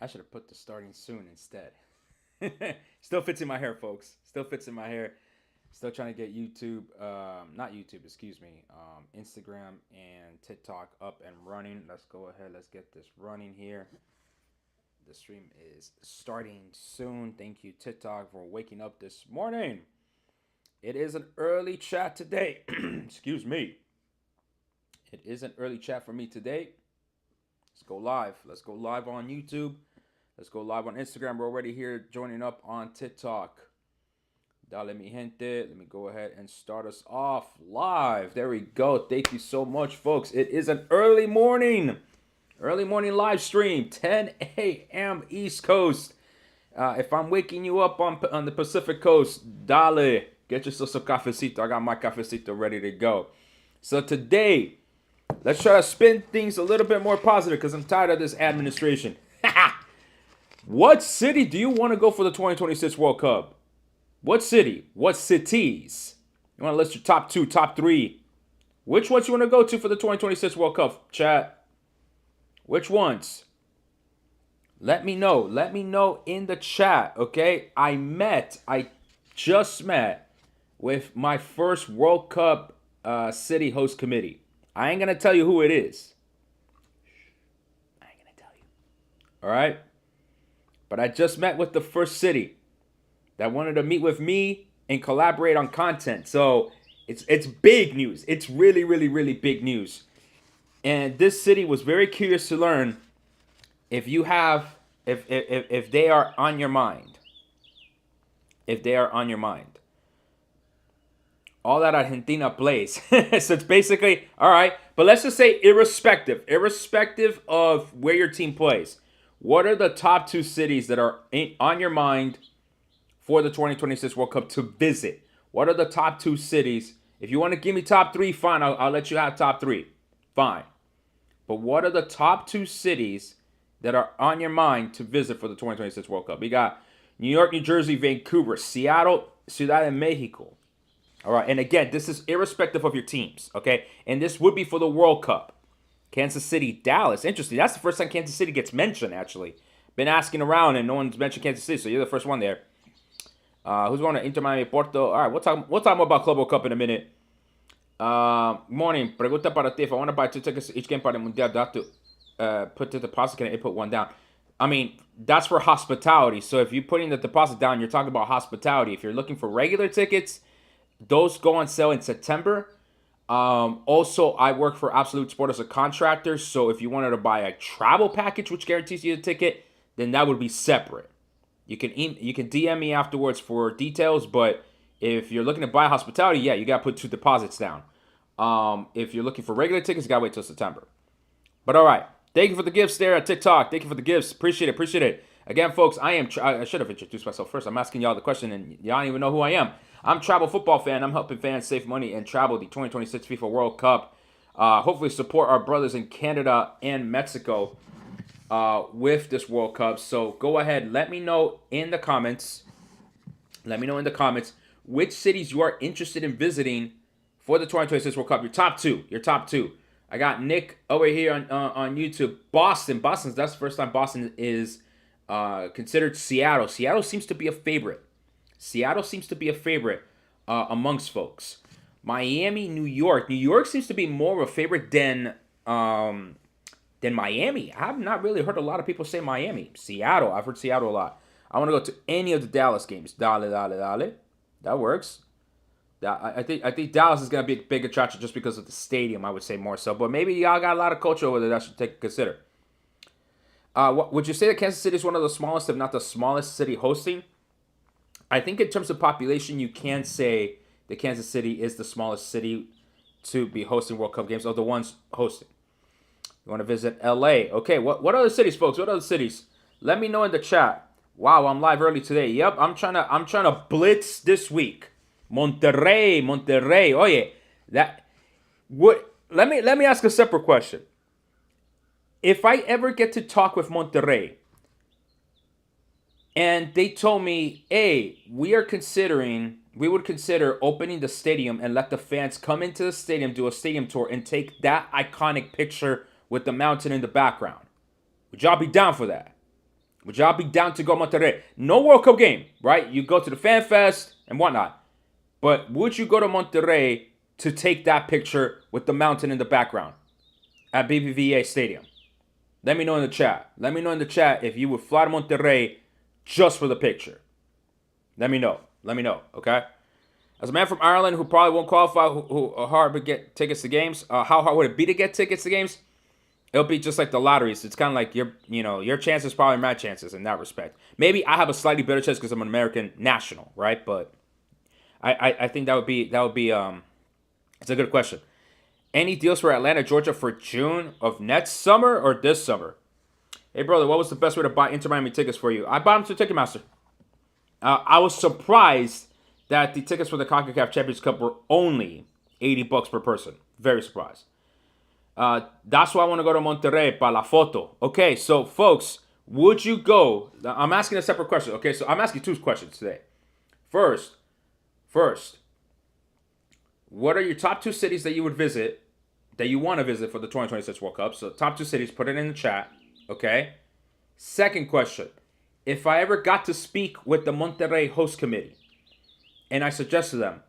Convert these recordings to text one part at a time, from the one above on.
I should have put the starting soon instead. Still fits in my hair, folks. Still fits in my hair. Still trying to get YouTube, not YouTube, excuse me, Instagram and TikTok up and running. Let's go ahead. Let's get this running here. The stream is starting soon. Thank you, TikTok, for waking up this morning. It is an early chat today. Excuse me. It is an early chat for me today. Let's go live. Let's go live on YouTube. Let's go live on Instagram. We're already here joining up on TikTok. Dale mi gente. Let me go ahead and start us off live. There we go. Thank you so much, folks. It is an early morning live stream, 10 a.m. East Coast. If I'm waking you up on the Pacific Coast, dale. Get yourself some cafecito. I got my cafecito ready to go. So today, let's try to spin things a little bit more positive because I'm tired of this administration. What city do you want to go for the 2026 World Cup? What city? What cities? You want to list your top two, top three? Which ones you want to go to for the 2026 World Cup, chat? Which ones? Let me know. Let me know in the chat, okay? I just met with my first World Cup city host committee. I ain't going to tell you who it is. I ain't going to tell you. All right? But I just met with the first city that wanted to meet with me and collaborate on content. So it's big news. It's really, really, really big news. And this city was very curious to learn if they are on your mind. If they are on your mind. All that Argentina plays. So it's basically, all right, but let's just say irrespective of where your team plays. What are the top two cities that are on your mind for the 2026 World Cup to visit? What are the top two cities? If you want to give me top three, fine. I'll let you have top three. Fine. But what are the top two cities that are on your mind to visit for the 2026 World Cup? We got New York, New Jersey, Vancouver, Seattle, Ciudad de Mexico. All right. And again, this is irrespective of your teams. Okay. And this would be for the World Cup. Kansas City, Dallas. Interesting. That's the first time Kansas City gets mentioned, actually. Been asking around and no one's mentioned Kansas City, so you're the first one there. Who's going to Inter Miami, Porto? All right, we'll talk more about Club World Cup in a minute. Morning. Pregunta para ti. If I want to buy 2 tickets each game para el Mundial, do I have to put the deposit? Can I put one down? I mean, that's for hospitality. So if you're putting the deposit down, you're talking about hospitality. If you're looking for regular tickets, those go on sale in September. Also, I work for Absolute Sport as a contractor, so if you wanted to buy a travel package which guarantees you a ticket, then that would be separate. You can DM me afterwards for details, but if you're looking to buy hospitality, yeah, you gotta put 2 deposits down. If you're looking for regular tickets, you gotta wait till September. But all right, thank you for the gifts there at TikTok. Thank you for the gifts. Appreciate it. Again, folks, I should have introduced myself first. I'm asking y'all the question, and y'all don't even know who I am. I'm a travel football fan. I'm helping fans save money and travel the 2026 FIFA World Cup. Hopefully support our brothers in Canada and Mexico with this World Cup. So go ahead. Let me know in the comments. Which cities you are interested in visiting for the 2026 World Cup. Your top two. I got Nick over here on YouTube. Boston. That's the first time Boston is considered Seattle. Seattle seems to be a favorite. Amongst folks. Miami, New York. New York seems to be more of a favorite than Miami. I have not really heard a lot of people say Miami. Seattle. I've heard Seattle a lot. I want to go to any of the Dallas games. Dale. That works. I think Dallas is going to be a big attraction just because of the stadium, I would say more so. But maybe y'all got a lot of culture over there that I should consider. Would you say that Kansas City is one of the smallest, if not the smallest city hosting? I think in terms of population, you can say that Kansas City is the smallest city to be hosting World Cup games, of the ones hosting. You want to visit LA? Okay, what other cities, folks? What other cities? Let me know in the chat. Wow, I'm live early today. Yep, I'm trying to blitz this week. Monterrey. Oye, let me ask a separate question. If I ever get to talk with Monterrey, and they told me, hey, we would consider opening the stadium and let the fans come into the stadium, do a stadium tour, and take that iconic picture with the mountain in the background. Would y'all be down for that? Would y'all be down to go Monterrey? No World Cup game, right? You go to the Fan Fest and whatnot. But would you go to Monterrey to take that picture with the mountain in the background at BBVA Stadium? Let me know in the chat. Let me know in the chat if you would fly to Monterrey just for the picture. Let me know. Let me know, okay? As a man from Ireland who probably won't qualify, who are hard to get tickets to games, how hard would it be to get tickets to games? It'll be just like the lotteries. It's kind of like your chances probably my chances in that respect. Maybe I have a slightly better chance because I'm an American national, right? But I think that would be it's a good question. Any deals for Atlanta, Georgia for June of next summer or this summer? Hey brother, what was the best way to buy Inter Miami tickets for you? I bought them to Ticketmaster. I was surprised that the tickets for the CONCACAF Champions Cup were only $80 per person. Very surprised. That's why I want to go to Monterrey para la foto. Okay, so folks, would you go? I'm asking a separate question. Okay, so I'm asking two questions today. First, what are your top two cities that you would visit, that you want to visit for the 2026 World Cup? So top two cities, put it in the chat. Okay. Second question, if I ever got to speak with the Monterrey host committee, and I suggest to them,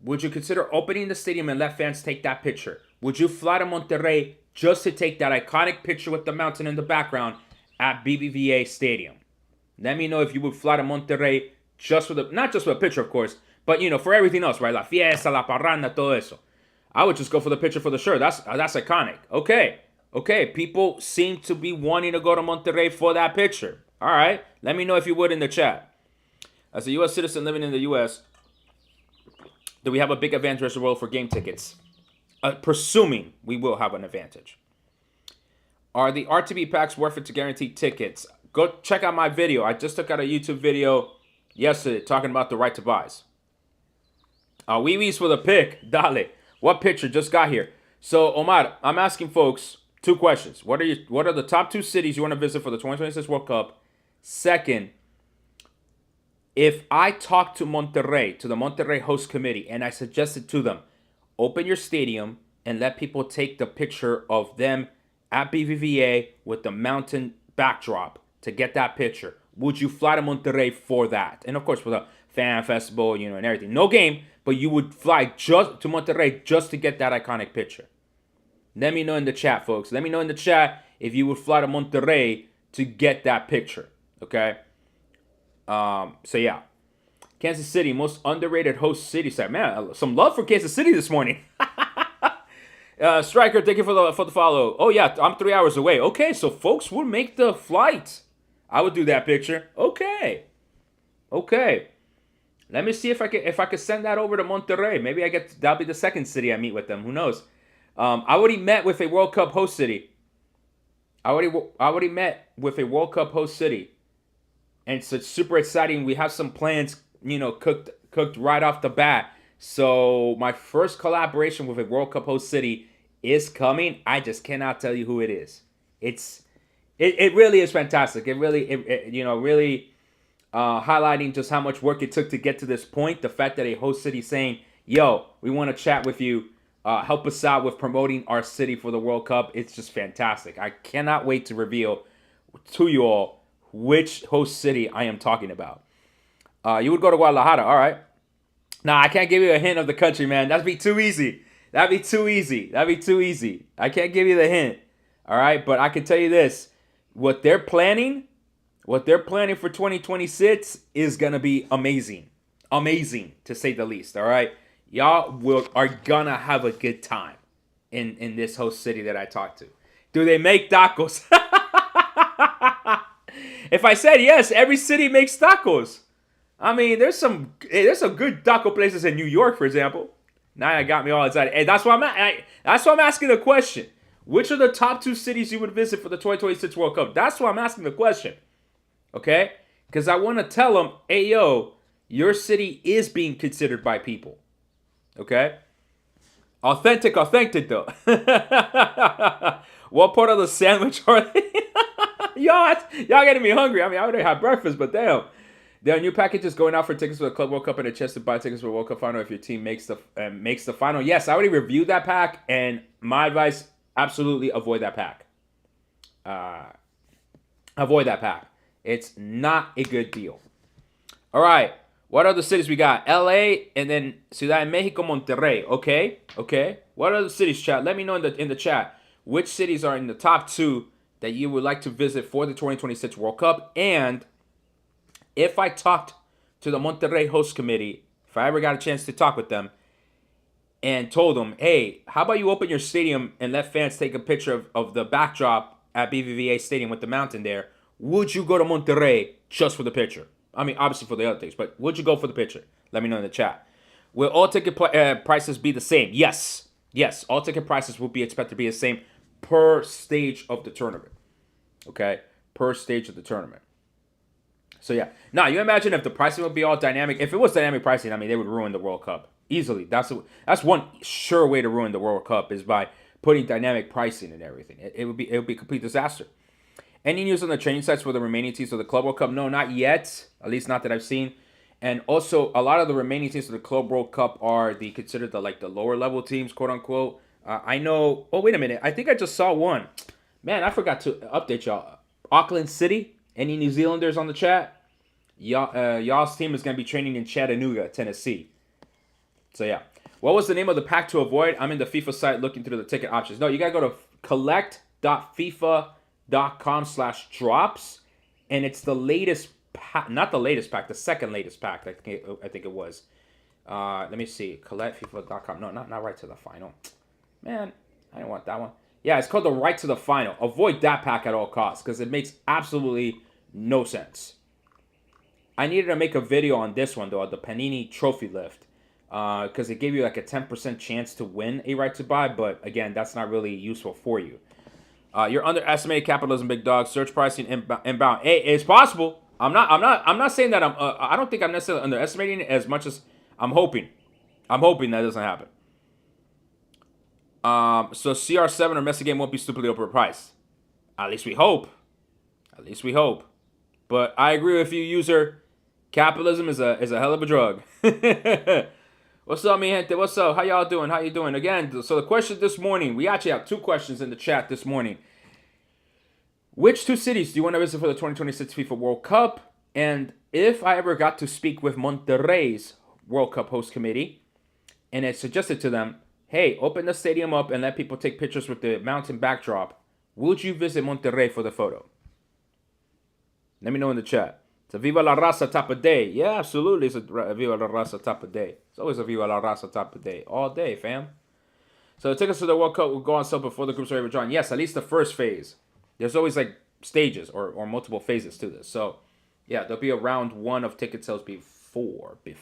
would you consider opening the stadium and let fans take that picture? Would you fly to Monterrey just to take that iconic picture with the mountain in the background at BBVA Stadium? Let me know if you would fly to Monterrey just for not just for the picture, of course, but for everything else, right? La fiesta, la parranda, todo eso. I would just go for the picture for the shirt. That's iconic. Okay. People seem to be wanting to go to Monterrey for that picture. All right. Let me know if you would in the chat. As a U.S. citizen living in the U.S., do we have a big advantage in the world for game tickets? Presuming we will have an advantage. Are the RTB packs worth it to guarantee tickets? Go check out my video. I just took out a YouTube video yesterday talking about the right to buys. Wee wees for the pick. Dale. What picture just got here? So, Omar, I'm asking folks two questions. What are the top two cities you want to visit for the 2026 World Cup? Second, if I talk to the Monterrey host committee, and I suggested to them, open your stadium and let people take the picture of them at BBVA with the mountain backdrop to get that picture, would you fly to Monterrey for that? And of course, for the fan festival, and everything. No game, but you would fly just to Monterrey just to get that iconic picture. Let me know in the chat, folks. Let me know in the chat if you would fly to Monterrey to get that picture. Okay? So yeah. Kansas City, most underrated host city site. Man, some love for Kansas City this morning. Striker, thank you for the follow. Oh yeah, I'm 3 hours away. Okay, so folks will make the flight. I would do that picture. Okay. Let me see if I could send that over to Monterrey. Maybe that'll be the second city I meet with them. Who knows? I already met with a World Cup host city. I already met with a World Cup host city, and it's super exciting. We have some plans, cooked right off the bat. So my first collaboration with a World Cup host city is coming. I just cannot tell you who it is. It really is fantastic. It really highlighting just how much work it took to get to this point. The fact that a host city saying, "Yo, we want to chat with you. Help us out with promoting our city for the World Cup." It's just fantastic. I cannot wait to reveal to you all which host city I am talking about. You would go to Guadalajara, all right? Nah, I can't give you a hint of the country, man. That'd be too easy. I can't give you the hint, all right? But I can tell you this. What they're planning for 2026 is going to be amazing. Amazing, to say the least, all right? Y'all are going to have a good time in this host city that I talked to. Do they make tacos? If I said yes, every city makes tacos. I mean, there's some good taco places in New York, for example. Now you got me all excited. And that's why I'm asking the question. Which are the top two cities you would visit for the 2026 World Cup? That's why I'm asking the question. Okay? Because I want to tell them, hey, yo, your city is being considered by people. Okay? Authentic, though. What part of the sandwich are they? y'all getting me hungry. I mean, I already had breakfast, but damn. There are new packages going out for tickets for the Club World Cup and a chance to buy tickets for the World Cup final if your team makes the final. Yes, I already reviewed that pack, and my advice, absolutely avoid that pack. Avoid that pack. It's not a good deal. All right. What other cities we got? LA and then Ciudad de Mexico, Monterrey. Okay. Okay. What other cities, chat? Let me know in the chat which cities are in the top 2 that you would like to visit for the 2026 World Cup. And if I talked to the Monterrey host committee, if I ever got a chance to talk with them and told them, hey, how about you open your stadium and let fans take a picture of the backdrop at BBVA Stadium with the mountain there, would you go to Monterrey just for the picture? I mean, obviously for the other things, but would you go for the picture? Let me know in the chat. Will all ticket prices be the same? Yes. Yes, all ticket prices will be expected to be the same per stage of the tournament. Okay? Per stage of the tournament. So yeah. Now, you imagine if the pricing would be all dynamic. If it was dynamic pricing, I mean, they would ruin the World Cup. Easily. That's one sure way to ruin the World Cup is by putting dynamic pricing and everything. It would be a complete disaster. Any news on the training sites for the remaining teams of the Club World Cup? No, not yet. At least not that I've seen. And also, a lot of the remaining teams of the Club World Cup are considered the lower level teams, quote unquote. I know. Oh, wait a minute. I think I just saw one. Man, I forgot to update y'all. Auckland City. Any New Zealanders on the chat? Y'all's team is going to be training in Chattanooga, Tennessee. So yeah. What was the name of the pack to avoid? I'm in the FIFA site looking through the ticket options. No, you got to go to collect.fifa.com/drops. And it's the latest pack, not the latest pack, the second latest pack. I think it was. Let me see. Collectfifa.com. No, not right to the final. Man, I don't want that one. Yeah, it's called the right to the final. Avoid that pack at all costs because it makes absolutely no sense. I needed to make a video on this one though, the Panini Trophy Lift, because it gave you like a 10% chance to win a right to buy, but again, that's not really useful for you. You're underestimating capitalism, big dog. Search pricing inbound. Hey, it's possible. I'm not saying that I don't think I'm necessarily underestimating it as much as I'm hoping. I'm hoping that doesn't happen. So CR7 or Messi game won't be stupidly overpriced. At least we hope. At least we hope. But I agree with you, user. Capitalism is a hell of a drug. What's up, mi gente? What's up? How y'all doing? How you doing? Again, so the question this morning, we actually have 2 questions in the chat this morning. Which 2 cities do you want to visit for the 2026 FIFA World Cup? And if I ever got to speak with Monterrey's World Cup host committee, and it suggested to them, hey, open the stadium up and let people take pictures with the mountain backdrop, would you visit Monterrey for the photo? Let me know in the chat. It's a Viva la Raza type of day. Yeah, absolutely. It's a Viva la Raza type of day. It's always a Viva la Raza type of day. All day, fam. So the tickets to the World Cup will go on sale before the groups are ever drawn. Yes, at least the first phase. There's always stages or multiple phases to this. So, yeah, there'll be a round 1 of ticket sales before the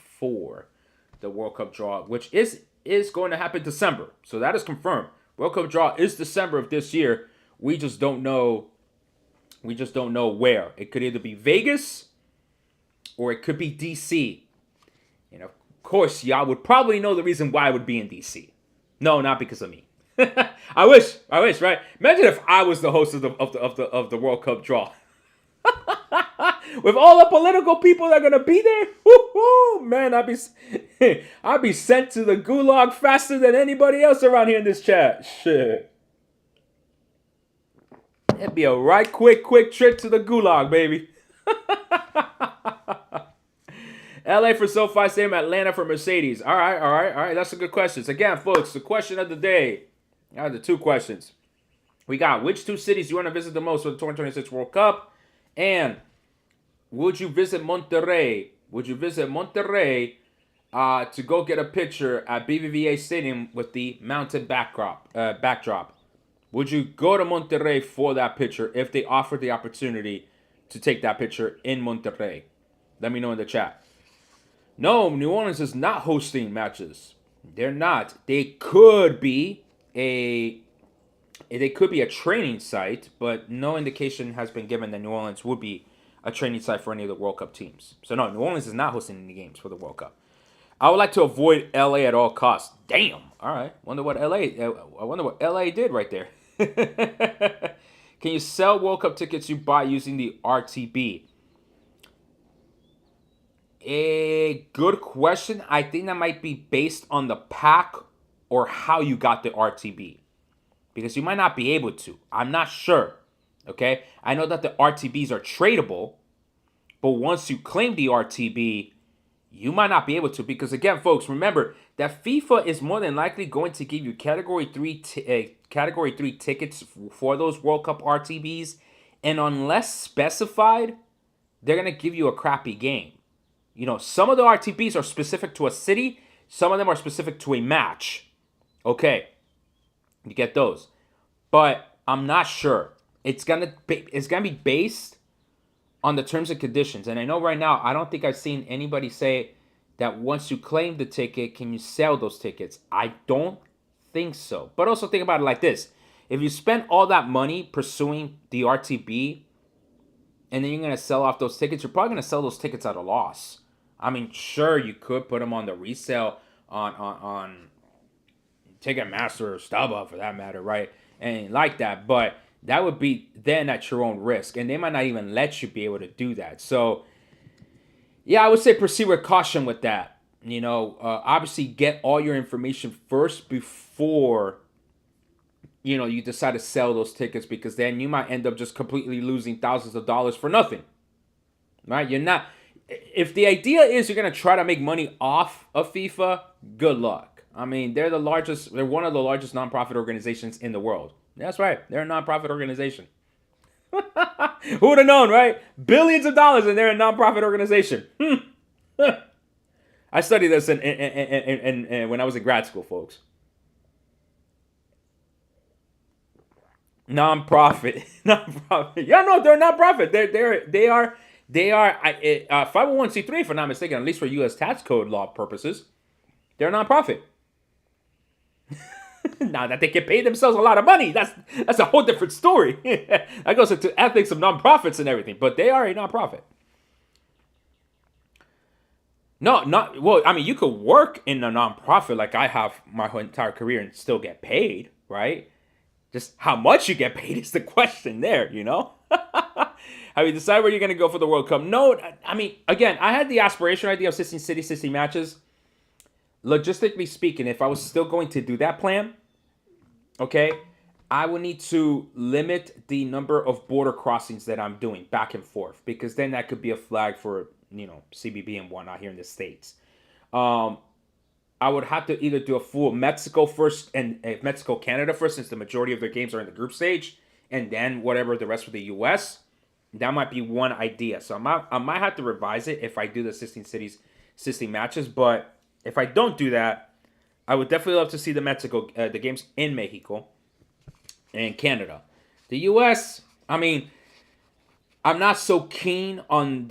World Cup draw, which is going to happen December. So that is confirmed. World Cup draw is December of this year. We just don't know where. It could either be Vegas or it could be DC. And of course, y'all would probably know the reason why I would be in DC. No, not because of me. I wish, right? Imagine if I was the host of the World Cup draw. With all the political people that are gonna be there, woo-hoo, man, I'd be sent to the gulag faster than anybody else around here in this chat. Shit. It'd be a right quick trip to the gulag, baby. LA for SoFi Stadium, Atlanta for Mercedes. All right. That's a good question. Again, folks, the question of the day. The 2 questions. We got which 2 cities do you want to visit the most for the 2026 World Cup? And would you visit Monterrey? Would you visit Monterrey to go get a picture at BBVA Stadium with the mountain backdrop? Would you go to Monterrey for that picture if they offered the opportunity to take that picture in Monterrey? Let me know in the chat. No, New Orleans is not hosting matches. They're not. They could be a training site, but no indication has been given that New Orleans would be a training site for any of the World Cup teams. So no, New Orleans is not hosting any games for the World Cup. I would like to avoid LA at all costs. Damn. All right. I wonder what LA did right there. Can you sell World Cup tickets you buy using the RTB? A good question. I think that might be based on the pack or how you got the RTB. Because you might not be able to. I'm not sure. Okay, I know that the RTBs are tradable, but once you claim the RTB, you might not be able to, because again, folks, remember that FIFA is more than likely going to give you category 3 tickets for those World Cup RTBs, and unless specified, they're going to give you a crappy game. You know, some of the RTBs are specific to a city, some of them are specific to a match. Okay, you get those. But I'm not sure. It's gonna be based on the terms and conditions. And I know right now, I don't think I've seen anybody say that once you claim the ticket, can you sell those tickets? I don't think so. But also think about it like this. If you spend all that money pursuing the RTB and then you're going to sell off those tickets, you're probably going to sell those tickets at a loss. I mean, sure, you could put them on the resale on Ticketmaster or StubHub for that matter, right? And like that. But that would be then at your own risk. And they might not even let you be able to do that. So, yeah, I would say proceed with caution with that. You know, obviously get all your information first before, you know, you decide to sell those tickets, because then you might end up just completely losing thousands of dollars for nothing. Right? You're not. If the idea is you're going to try to make money off of FIFA, good luck. I mean, they're one of the largest nonprofit organizations in the world. That's right. They're a nonprofit organization. Who would have known, right? Billions of dollars, and they're a nonprofit organization. I studied this in when I was in grad school, folks. Nonprofit. Nonprofit. Yeah, no, they're nonprofit. They are 501c3, if I'm not mistaken, at least for U.S. tax code law purposes. They're a nonprofit. Now that they can pay themselves a lot of money, that's a whole different story. That goes into ethics of nonprofits and everything, but they are a nonprofit. No, not well. I mean, you could work in a nonprofit like I have my whole entire career and still get paid, right? Just how much you get paid is the question there, you know? Have you decided where you're going to go for the World Cup? No, I mean, again, I had the aspiration idea of 16 city, 60 matches. Logistically speaking, if I was still going to do that plan, okay, I would need to limit the number of border crossings that I'm doing back and forth, because then that could be a flag for, you know, CBB and whatnot here in the States. I would have to either do a full Mexico first and Mexico Canada first, since the majority of their games are in the group stage, and then whatever the rest of the U.S. That might be one idea. So I might have to revise it if I do the 16 cities, 16 matches. But if I don't do that, I would definitely love to see the games in Mexico and Canada. The U.S. I mean, I'm not so keen on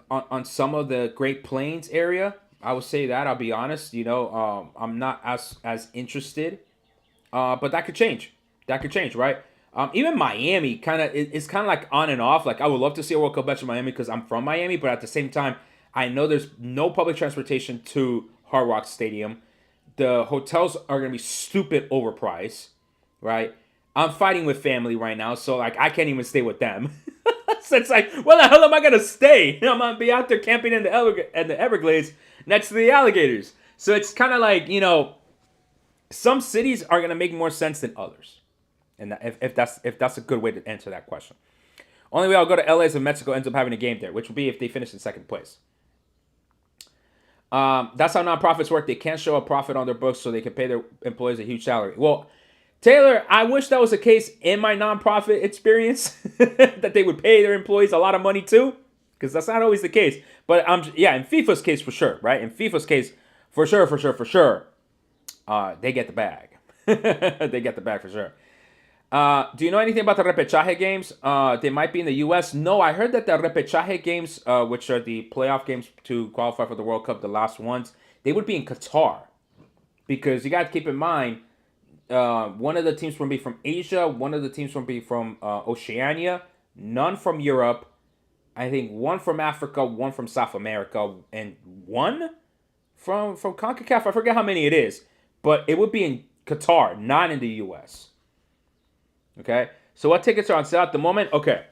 on some of the Great Plains area. I would say that, I'll be honest. You know, I'm not as interested. But that could change. That could change, right? Even Miami is kind of like on and off. Like, I would love to see a World Cup match in Miami because I'm from Miami, but at the same time, I know there's no public transportation to Hard Rock Stadium. The hotels are gonna be stupid overpriced, right? I'm fighting with family right now, so like I can't even stay with them. So it's like, where the hell am I gonna stay? I'm gonna be out there camping in the Everglades next to the alligators. So it's kind of like, you know, some cities are gonna make more sense than others, and if that's a good way to answer that question. Only way I'll go to LA is if Mexico ends up having a game there, which would be if they finish in second place. That's how nonprofits work. They can't show a profit on their books, so they can pay their employees a huge salary. Well, Taylor, I wish that was the case in my nonprofit experience, that they would pay their employees a lot of money too, because that's not always the case. But yeah, in FIFA's case for sure, right? In FIFA's case, for sure, they get the bag. They get the bag for sure. Do you know anything about the repechaje games? They might be in the U.S. No, I heard that the repechaje games, which are the playoff games to qualify for the World Cup, the last ones, they would be in Qatar. Because you got to keep in mind, one of the teams will be from Asia, one of the teams will be from Oceania, none from Europe, I think one from Africa, one from South America, and one from CONCACAF. I forget how many it is, but it would be in Qatar, not in the U.S. Okay, so what tickets are on sale at the moment? Okay,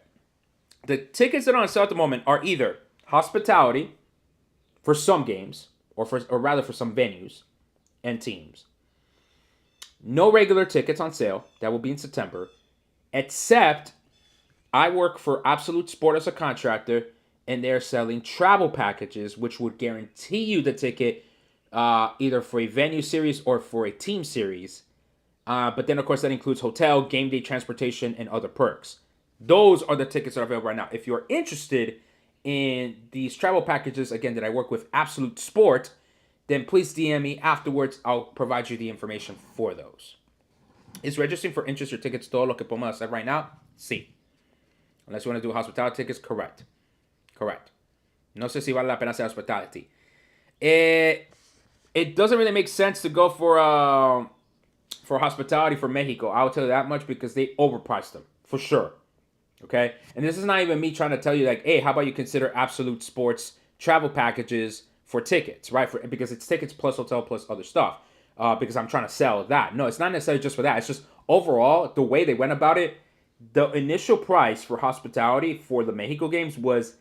the tickets that are on sale at the moment are either hospitality for some games, or rather for some venues and teams. No regular tickets on sale. That will be in September, except I work for Absolute Sport as a contractor, and they're selling travel packages, which would guarantee you the ticket either for a venue series or for a team series. But then, of course, that includes hotel, game day transportation, and other perks. Those are the tickets that are available right now. If you're interested in these travel packages, again, that I work with Absolute Sport, then please DM me afterwards. I'll provide you the information for those. Is registering for interest or tickets todo lo que podemos hacer right now? Sí. Unless you want to do hospitality tickets, correct. Correct. No sé si vale la pena hacer hospitality. It doesn't really make sense to go for hospitality for Mexico. I'll tell you that much because they overpriced them for sure. Okay, and this is not even me trying to tell you like, hey, how about you consider Absolute Sports travel packages for tickets, right? Because it's tickets plus hotel plus other stuff. Because I'm trying to sell that. No, it's not necessarily just for that. It's just overall the way they went about it. The initial price for hospitality for the Mexico games was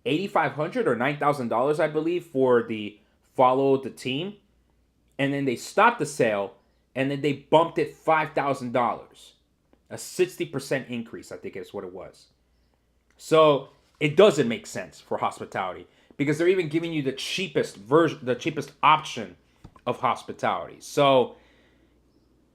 $8,500 or $9,000, I believe, for the follow the team, and then they stopped the sale, and then they bumped it $5,000, a 60% increase, I think is what it was. So it doesn't make sense for hospitality because they're even giving you the cheapest version, the cheapest option of hospitality. So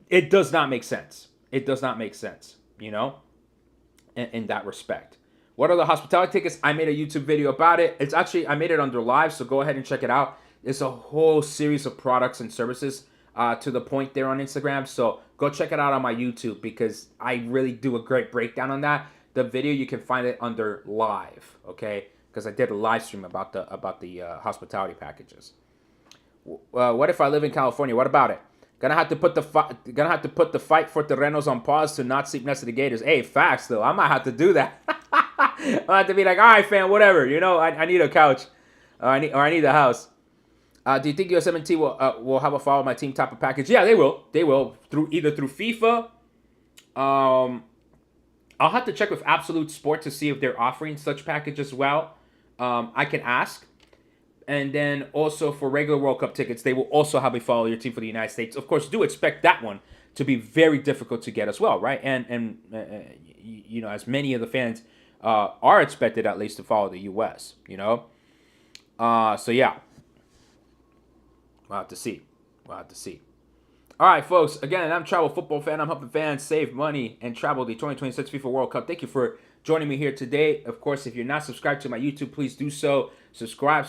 it does not make sense. It does not make sense, in that respect. What are the hospitality tickets? I made a YouTube video about it. It's actually, I made it under live, so go ahead and check it out. It's a whole series of products and services to the point there on Instagram. So go check it out on my YouTube because I really do a great breakdown on that. The video, you can find it under live, okay? Because I did a live stream about the hospitality packages. What if I live in California? What about it? Gonna have to put the fight for terrenos on pause to not sleep next to the Gators. Hey, facts though. I might have to do that. I have to be like, all right, fam, whatever. I need a couch. I need a house. Do you think USMNT will have a follow my team type of package? Yeah, they will. They will through FIFA. I'll have to check with Absolute Sport to see if they're offering such package as well. I can ask. And then also for regular World Cup tickets, they will also have a follow your team for the United States. Of course, do expect that one to be very difficult to get as well, right? And as many of the fans are expected at least to follow the U.S. So yeah, we'll have to see. All right, folks. Again, I'm a travel football fan. I'm helping fans save money and travel the 2026 FIFA World Cup. Thank you for joining me here today. Of course, if you're not subscribed to my YouTube, please do so. Subscribe.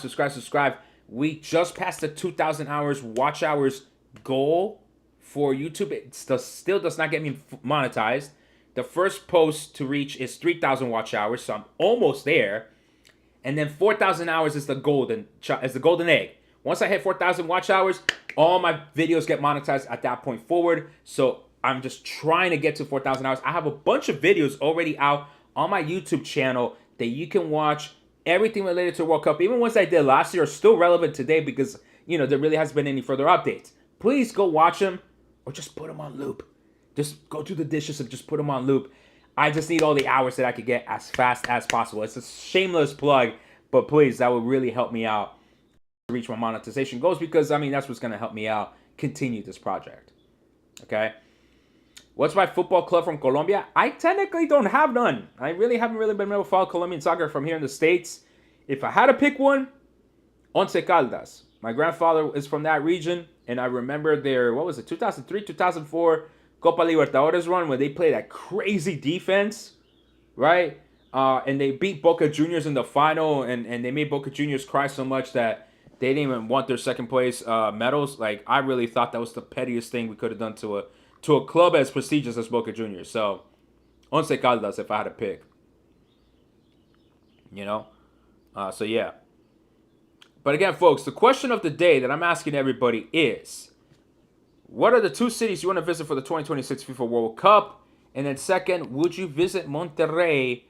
We just passed the 2,000 watch hours goal for YouTube. It still does not get me monetized. The first post to reach is 3,000 watch hours, so I'm almost there. And then 4,000 hours is the golden egg. Once I hit 4,000 watch hours, all my videos get monetized at that point forward. So I'm just trying to get to 4,000 hours. I have a bunch of videos already out on my YouTube channel that you can watch. Everything related to World Cup, even ones I did last year, are still relevant today because, there really hasn't been any further updates. Please go watch them or just put them on loop. Just go through the dishes and just put them on loop. I just need all the hours that I could get as fast as possible. It's a shameless plug, but please, that would really help me out to reach my monetization goals because, that's what's going to help me out continue this project. Okay? What's my football club from Colombia? I technically don't have none. I really haven't been able to follow Colombian soccer from here in the States. If I had to pick one, Once Caldas. My grandfather is from that region, and I remember their, 2003, 2004 Copa Libertadores run where they played that crazy defense, right? And they beat Boca Juniors in the final, and they made Boca Juniors cry so much that they didn't even want their second place medals. Like, I really thought that was the pettiest thing we could have done to a club as prestigious as Boca Juniors. So, Once Caldas, if I had to pick. So yeah. But again, folks, the question of the day that I'm asking everybody is, what are the 2 cities you want to visit for the 2026 FIFA World Cup? And then second, would you visit Monterrey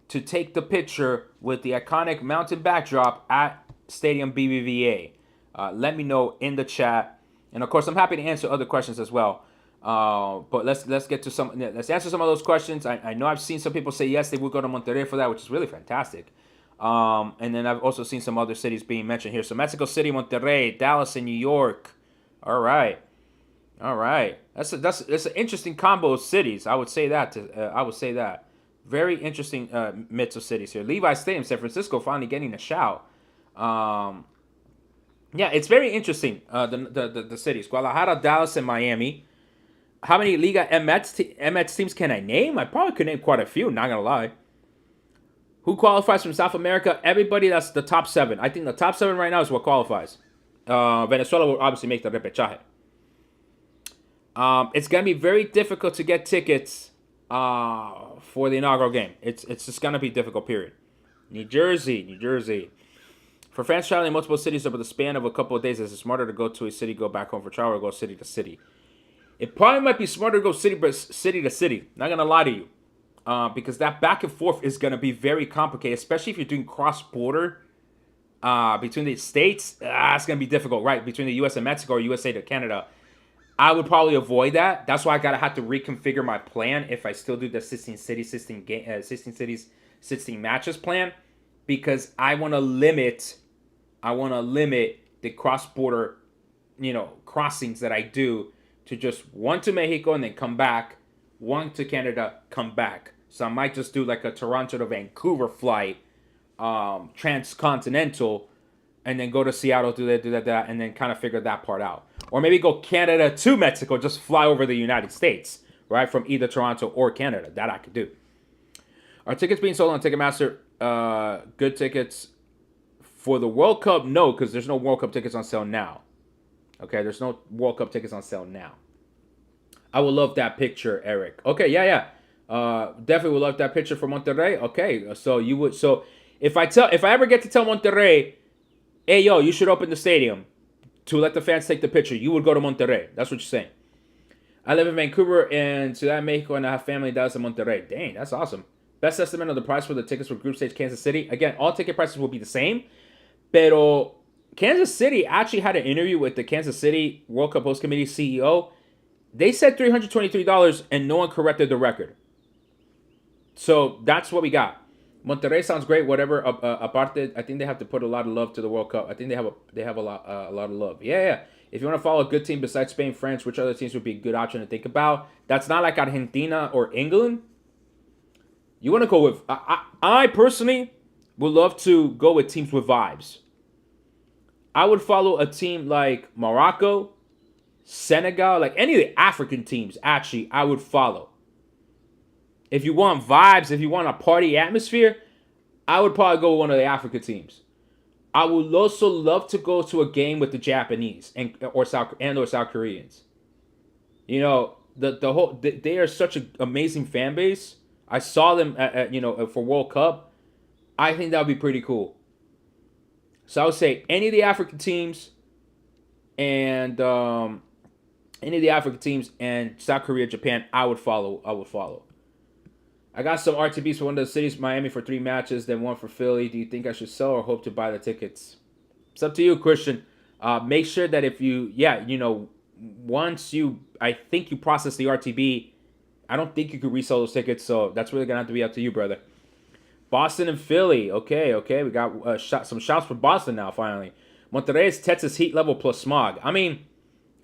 to take the picture with the iconic mountain backdrop at Stadium BBVA? Let me know in the chat. And of course, I'm happy to answer other questions as well. But let's answer some of those questions. I know I've seen some people say yes, they would go to Monterrey for that, which is really fantastic. And then I've also seen some other cities being mentioned here. So Mexico City, Monterrey, Dallas, and New York. All right. That's an interesting combo of cities. I would say that. Very interesting mix of cities here. Levi Stadium, San Francisco, finally getting a shout. Um, yeah, it's very interesting. The cities: Guadalajara, Dallas, and Miami. How many Liga MX teams can I name? I probably could name quite a few. Not gonna lie. Who qualifies from South America? Everybody that's the top seven. I think the top seven right now is what qualifies. Venezuela will obviously make the repechaje. It's gonna be very difficult to get tickets for the inaugural game. It's just gonna be a difficult period. New Jersey. For fans traveling in multiple cities over the span of a couple of days, is it smarter to go to a city, go back home for travel, or go city to city? It probably might be smarter to go city to city. Not gonna lie to you, because that back and forth is gonna be very complicated, especially if you're doing cross border between the states. It's gonna be difficult, right? Between the U.S. and Mexico, or USA to Canada. I would probably avoid that. That's why I gotta have to reconfigure my plan if I still do the 16 cities, 16 cities, 16 matches plan, because I want to limit the cross border, crossings that I do to just one to Mexico and then come back, one to Canada, come back. So I might just do like a Toronto to Vancouver flight, transcontinental, and then go to Seattle, do that, and then kind of figure that part out. Or maybe go Canada to Mexico, just fly over the United States, right, from either Toronto or Canada. That I could do. Are tickets being sold on Ticketmaster? Good tickets for the World Cup? No, because there's no World Cup tickets on sale now. Okay, there's no World Cup tickets on sale now. I would love that picture, Eric. Okay, yeah. Definitely would love that picture for Monterrey. Okay, so you would. So if I ever get to tell Monterrey, hey yo, you should open the stadium to let the fans take the picture, you would go to Monterrey. That's what you're saying. I live in Vancouver and Ciudad de Mexico, and I have family that lives in Monterrey. Dang, that's awesome. Best estimate of the price for the tickets for group stage Kansas City. Again, all ticket prices will be the same. Pero Kansas City actually had an interview with the Kansas City World Cup Host Committee CEO. They said $323 and no one corrected the record. So that's what we got. Monterrey sounds great. Whatever. Aparte, I think they have to put a lot of love to the World Cup. I think they have a lot of love. Yeah. If you want to follow a good team besides Spain, France, which other teams would be a good option to think about? That's not like Argentina or England. You want to go with... I personally would love to go with teams with vibes. I would follow a team like Morocco, Senegal, like any of the African teams, actually, I would follow. If you want vibes, if you want a party atmosphere, I would probably go with one of the Africa teams. I would also love to go to a game with the Japanese or South Koreans. They are such an amazing fan base. I saw them for World Cup. I think that would be pretty cool. So I would say any of the African teams and South Korea, Japan, I would follow. I got some RTBs for one of the cities, Miami for 3 matches, then one for Philly. Do you think I should sell or hope to buy the tickets? It's up to you, Christian. Make sure that if I think you process the RTB, I don't think you could resell those tickets, so that's really going to have to be up to you, brother. Boston and Philly. Okay. We got some shots for Boston now, finally. Monterrey is Texas heat level plus smog. I mean,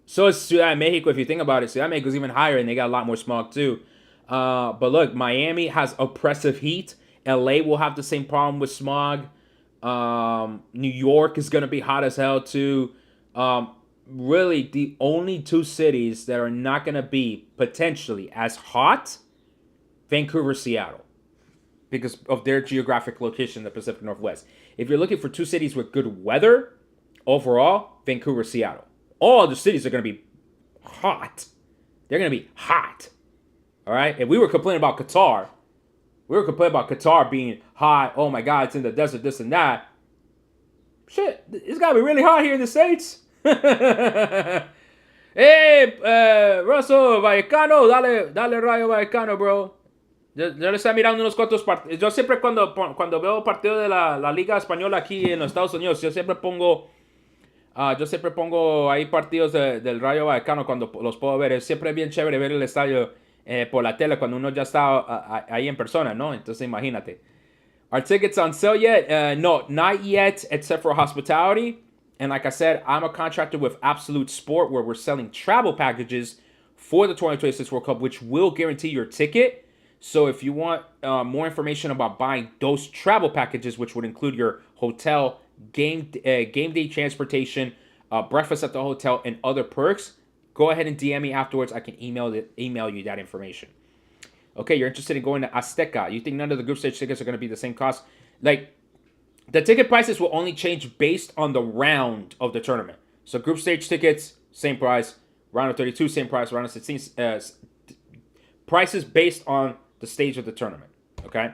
so is Ciudad de Mexico, if you think about it. Ciudad de Mexico is even higher, and they got a lot more smog, too. But look, Miami has oppressive heat. LA will have the same problem with smog. New York is going to be hot as hell, too. Really, the only 2 cities that are not going to be potentially as hot, Vancouver, Seattle, because of their geographic location in the Pacific Northwest. If you're looking for 2 cities with good weather, overall, Vancouver, Seattle. All other cities are going to be hot. They're going to be hot. All right? And we were complaining about Qatar. Being hot. Oh, my God, it's in the desert, this and that. Shit, it's got to be really hot here in the States. Hey, Russell Vallecano, dale Rayo Vallecano, bro. Yo le estoy mirando unos cuantos partidos. Yo siempre cuando veo partidos de la Liga Española aquí en los Estados Unidos, yo siempre pongo ahí partidos del Rayo Vallecano cuando los puedo ver. Es siempre bien chévere ver el estadio por la tele cuando uno ya está ahí en persona, ¿no? Entonces imagínate. Are tickets on sale yet? No, not yet, except for hospitality. And like I said, I'm a contractor with Absolute Sport, where we're selling travel packages for the 2026 World Cup, which will guarantee your ticket. So if you want more information about buying those travel packages, which would include your hotel, game day transportation, breakfast at the hotel, and other perks, go ahead and DM me afterwards. I can email you that information. Okay, you're interested in going to Azteca. You think none of the group stage tickets are going to be the same cost? Like, the ticket prices will only change based on the round of the tournament. So group stage tickets, same price. Round of 32, same price. Round of 16, prices based on the stage of the tournament. Okay?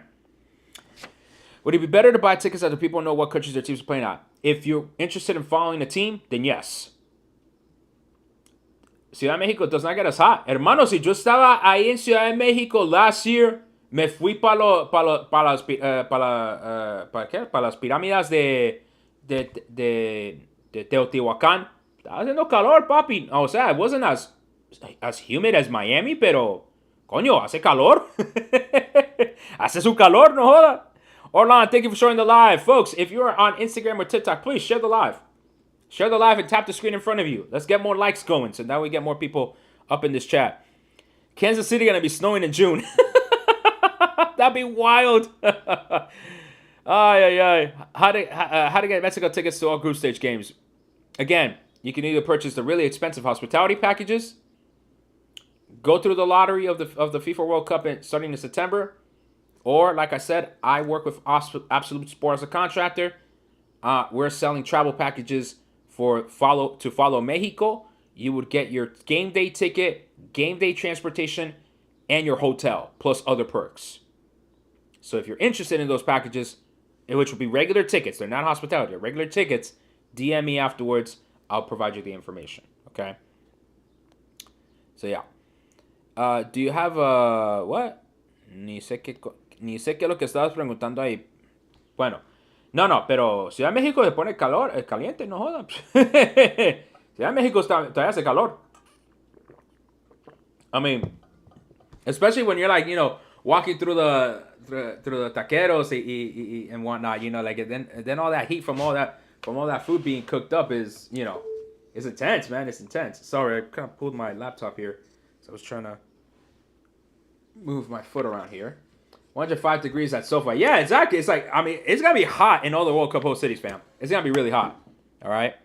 Would it be better to buy tickets so that people know what countries their teams are playing at? If you're interested in following a team, then yes. Ciudad de México does not get us hot. Hermano, si yo estaba ahí en Ciudad de México last year, me fui para las pirámides de Teotihuacán. Estaba haciendo calor, papi. O sea, it wasn't as humid as Miami, pero coño, hace calor. Hace su calor, no joda. Orlan, thank you for showing the live. Folks, if you're on Instagram or TikTok, please share the live. Share the live and tap the screen in front of you. Let's get more likes going so now we get more people up in this chat. Kansas City going to be snowing in June. That'd be wild. Ay, ay, ay. How to get Mexico tickets to all group stage games. Again, you can either purchase the really expensive hospitality packages, go through the lottery of the FIFA World Cup starting in September, or like I said, I work with Absolute Sport as a contractor. We're selling travel packages to follow Mexico. You would get your game day ticket, game day transportation, and your hotel, plus other perks. So if you're interested in those packages, which will be regular tickets, they're not hospitality, they're regular tickets, DM me afterwards. I'll provide you the information. Okay? So yeah. Do you have what? Ni sé qué lo que estabas preguntando ahí. Bueno. No, pero Ciudad de México se pone calor, caliente, no jodan. Ciudad de México todavía hace calor. I mean, especially when you're like, walking through the taqueros and whatnot, like then all that heat from all that food being cooked up is, it's intense, man. It's intense. Sorry, I kind of pulled my laptop here, so I was trying to move my foot around here. 105 degrees at SoFi. Yeah, exactly. It's like, it's gonna be hot in all the World Cup host cities, fam. It's gonna be really hot. All right.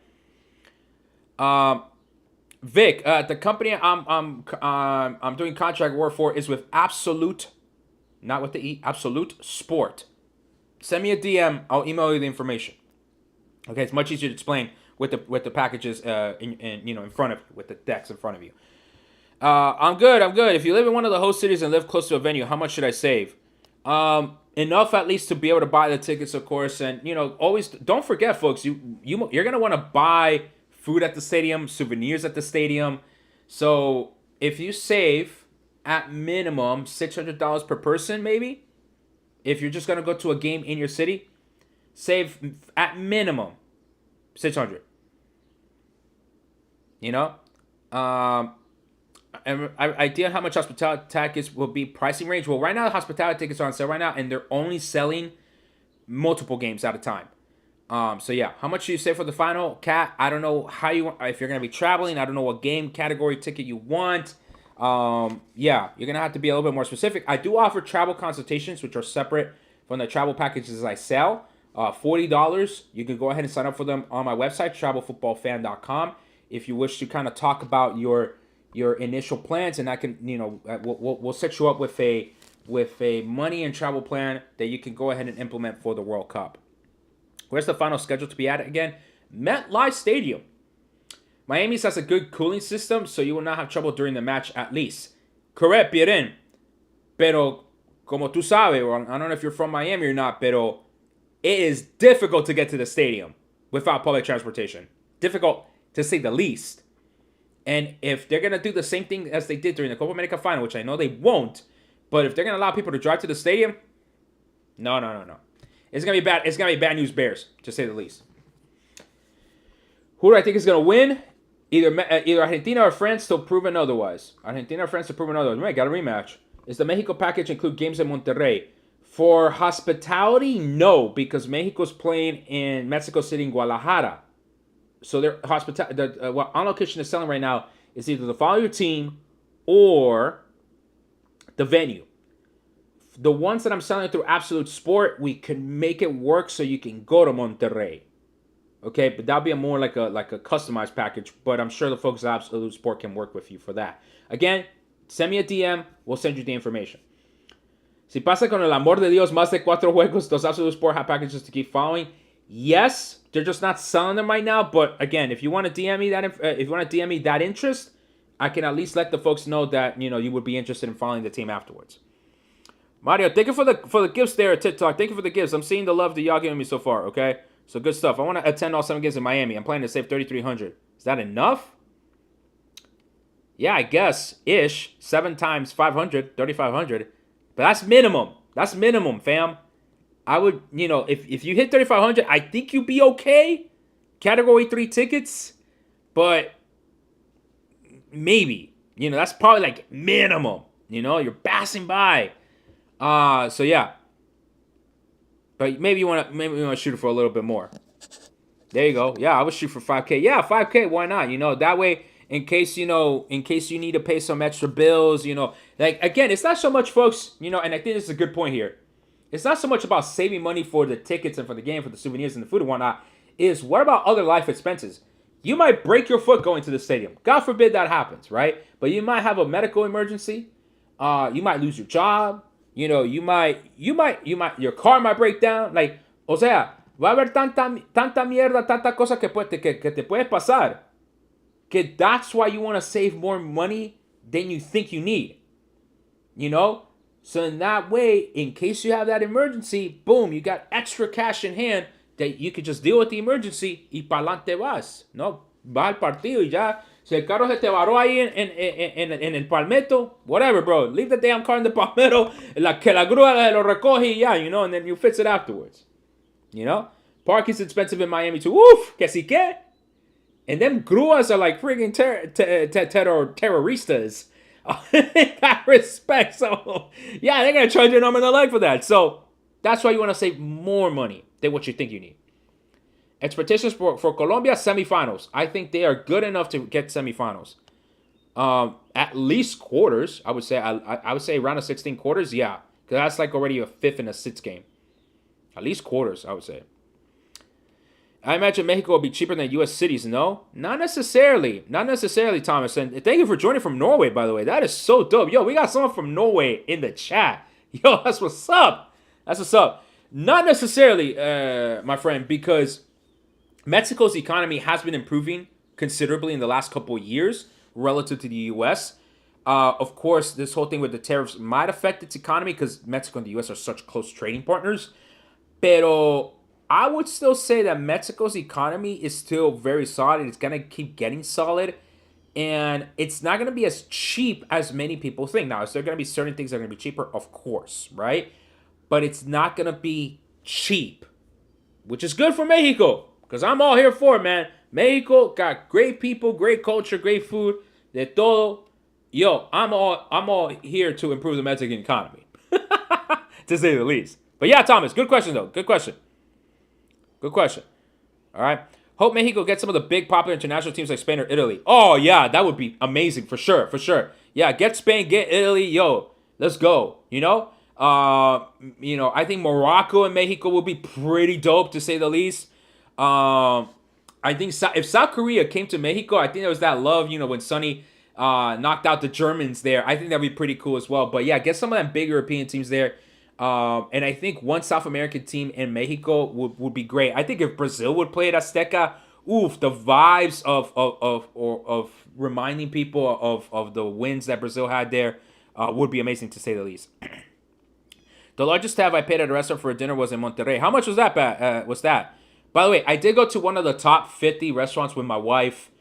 Vic, the company I'm doing contract work for is with Absolute, not with the E, Absolute Sport. Send me a DM. I'll email you the information. Okay, it's much easier to explain with the packages in front of you, with the decks in front of you. I'm good. If you live in one of the host cities and live close to a venue, how much should I save? Enough at least to be able to buy the tickets, of course, and always don't forget, folks. You're gonna want to buy food at the stadium, souvenirs at the stadium. So if you save at minimum $600 per person, maybe, if you're just gonna go to a game in your city, save at minimum $600. Idea how much hospitality tickets will be pricing range. Well, right now the hospitality tickets are on sale right now, and they're only selling multiple games at a time. So yeah, how much do you save for the final? Cat, I don't know if you're gonna be traveling. I don't know what game category ticket you want. Yeah, you're gonna have to be a little bit more specific. I do offer travel consultations, which are separate from the travel packages I sell. $40. You can go ahead and sign up for them on my website, travelfootballfan.com. If you wish to kind of talk about your initial plans, and I can, we'll set you up with a money and travel plan that you can go ahead and implement for the World Cup. Where's the final schedule to be at again? MetLife Stadium. Miami has a good cooling system, so you will not have trouble during the match at least. Correct, Pierre. Pero, como tú sabes, I don't know if you're from Miami or not, pero it is difficult to get to the stadium without public transportation. Difficult, to say the least. And if they're going to do the same thing as they did during the Copa America final, which I know they won't, but if they're going to allow people to drive to the stadium, no. It's going to be bad. It's going to be bad news bears, to say the least. Who do I think is going to win? Either Argentina or France, still proven otherwise. Argentina or France, still proven otherwise. We got a rematch. Does the Mexico package include games in Monterrey? For hospitality, no, because Mexico's playing in Mexico City and Guadalajara. So their what On Location is selling right now is either the follow your team or the venue. The ones that I'm selling through Absolute Sport, we can make it work so you can go to Monterrey. Okay, but that'll be a more like a customized package. But I'm sure the folks at Absolute Sport can work with you for that. Again, send me a DM. We'll send you the information. Si pasa con el amor de Dios, más de 4 juegos, does Absolute Sport have packages to keep following? Yes, they're just not selling them right now. But again, if you want to DM me that interest, I can at least let the folks know that you would be interested in following the team afterwards. Mario, thank you for the gifts there at TikTok. Thank you for the gifts. I'm seeing the love that y'all giving me so far. Okay, so good stuff. I want to attend all 7 games in Miami. I'm planning to save 3,300. Is that enough? Yeah, I guess ish. 7 times 500, 3,500. But that's minimum. That's minimum, fam. I would, if you hit 3,500, I think you'd be okay. Category 3 tickets, but maybe. That's probably like minimum. You're passing by. So yeah. But maybe you want to shoot it for a little bit more. There you go. Yeah, I would shoot for 5K. Yeah, 5K. Why not? That way, in case you need to pay some extra bills. Like again, it's not so much, folks. And I think this is a good point here. It's not so much about saving money for the tickets and for the game, for the souvenirs and the food and whatnot. Is what about other life expenses? You might break your foot going to the stadium. God forbid that happens, right? But you might have a medical emergency. You might lose your job. You might, your car might break down. Like, o sea, va a haber tanta mierda, tanta cosa que te puede pasar. Que that's why you want to save more money than you think you need. So in that way, in case you have that emergency, boom, you got extra cash in hand that you could just deal with the emergency y pa'lante vas. No, va al partido y ya. Si el carro se te varó ahí en el palmetto, whatever, bro. Leave the damn car in the palmetto, que la grúa lo recoge y ya, and then you fix it afterwards. Parking's expensive in Miami too. Woof, que si que. And them grúas are like friggin' terroristas. In that respect. So, yeah, they're going to charge you an arm and a leg for that. So, that's why you want to save more money than what you think you need. Expectations for Colombia, semifinals. I think they are good enough to get semifinals. At least quarters, I would say. I would say round of 16 quarters, yeah. Because that's like already a 5th and a 6th game. At least quarters, I would say. I imagine Mexico will be cheaper than U.S. cities, no? Not necessarily. Not necessarily, Thomas. And thank you for joining from Norway, by the way. That is so dope. Yo, we got someone from Norway in the chat. Yo, that's what's up. That's what's up. Not necessarily, my friend, because Mexico's economy has been improving considerably in the last couple of years relative to the U.S. Of course, this whole thing with the tariffs might affect its economy because Mexico and the U.S. are such close trading partners. Pero I would still say that Mexico's economy is still very solid. It's going to keep getting solid. And it's not going to be as cheap as many people think. Now, is there going to be certain things that are going to be cheaper? Of course, right? But it's not going to be cheap, which is good for Mexico. Because I'm all here for it, man. Mexico got great people, great culture, great food. De todo. Yo, I'm all here to improve the Mexican economy. To say the least. But yeah, Thomas, good question, though. Good question. Good question. All right. Hope Mexico gets some of the big popular international teams like Spain or Italy. Oh, yeah, that would be amazing for sure. For sure. Yeah, get Spain, get Italy. Yo, let's go. I think Morocco and Mexico would be pretty dope, to say the least. I think if South Korea came to Mexico, I think there was that love, when Sonny knocked out the Germans there. I think that'd be pretty cool as well. But yeah, get some of them big European teams there. And I think one South American team in Mexico would be great. I think if Brazil would play at Azteca, the vibes of reminding people of the wins that Brazil had there would be amazing, to say the least. The largest tab I paid at a restaurant for a dinner was in Monterrey. How much was that? By the way, I did go to one of the top 50 restaurants with my wife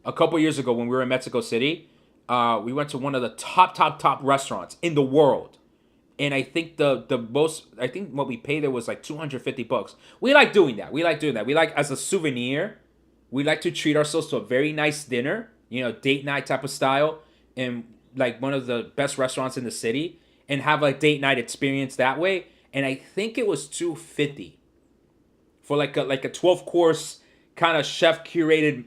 a couple years ago when we were in Mexico City. We went to one of the top restaurants in the world. And I think I think what we paid there was like $250. We like doing that. We like, as a souvenir, we like to treat ourselves to a very nice dinner, date night type of style, and like one of the best restaurants in the city, and have a date night experience that way. And I think it was $250 for like a 12-course kind of chef curated,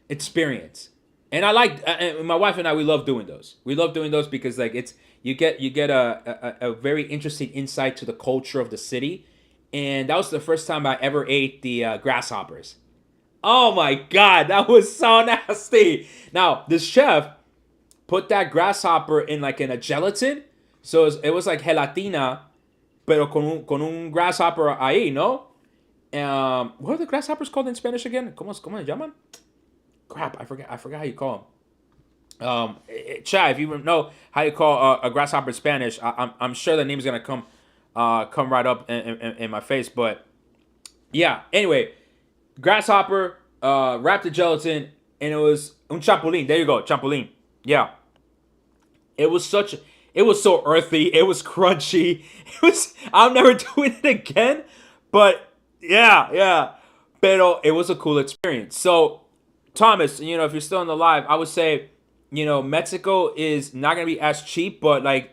experience. And I like, my wife and I, we love doing those. We love doing those because like it's, you get a very interesting insight to the culture of the city. And that was the first time I ever ate the grasshoppers. Oh my god, that was so nasty. Now this chef put that grasshopper in like in a gelatin, so it was like gelatina, pero con un grasshopper ahí, no? What are the grasshoppers called in Spanish again? ¿Cómo se llaman? Crap, I forgot how you call them. Chad, if you know how you call a grasshopper in Spanish, I'm sure the name's gonna come right up in my face. But yeah, anyway, grasshopper wrapped in gelatin, and it was un chapulín. There you go, chapulín. Yeah, it was such. It was so earthy. It was crunchy. It was. I'm never doing it again. But yeah, yeah. Pero it was a cool experience. So Thomas, if you're still in the live, I would say, Mexico is not gonna be as cheap, but like,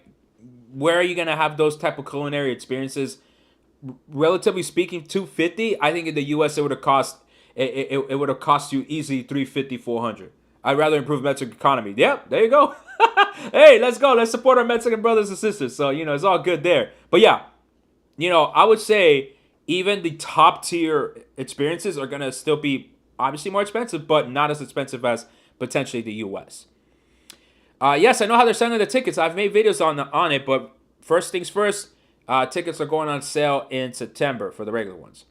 where are you gonna have those type of culinary experiences? Relatively speaking, 250. I think in the U.S. it would have cost it would have cost you easily 350, 400. I'd rather improve Mexican economy. Yep, there you go. Hey, let's go. Let's support our Mexican brothers and sisters. So it's all good there. But yeah, I would say even the top tier experiences are gonna still be obviously more expensive, but not as expensive as potentially the U.S. Yes, I know how they're selling the tickets. I've made videos on it, but first things first, tickets are going on sale in September for the regular ones.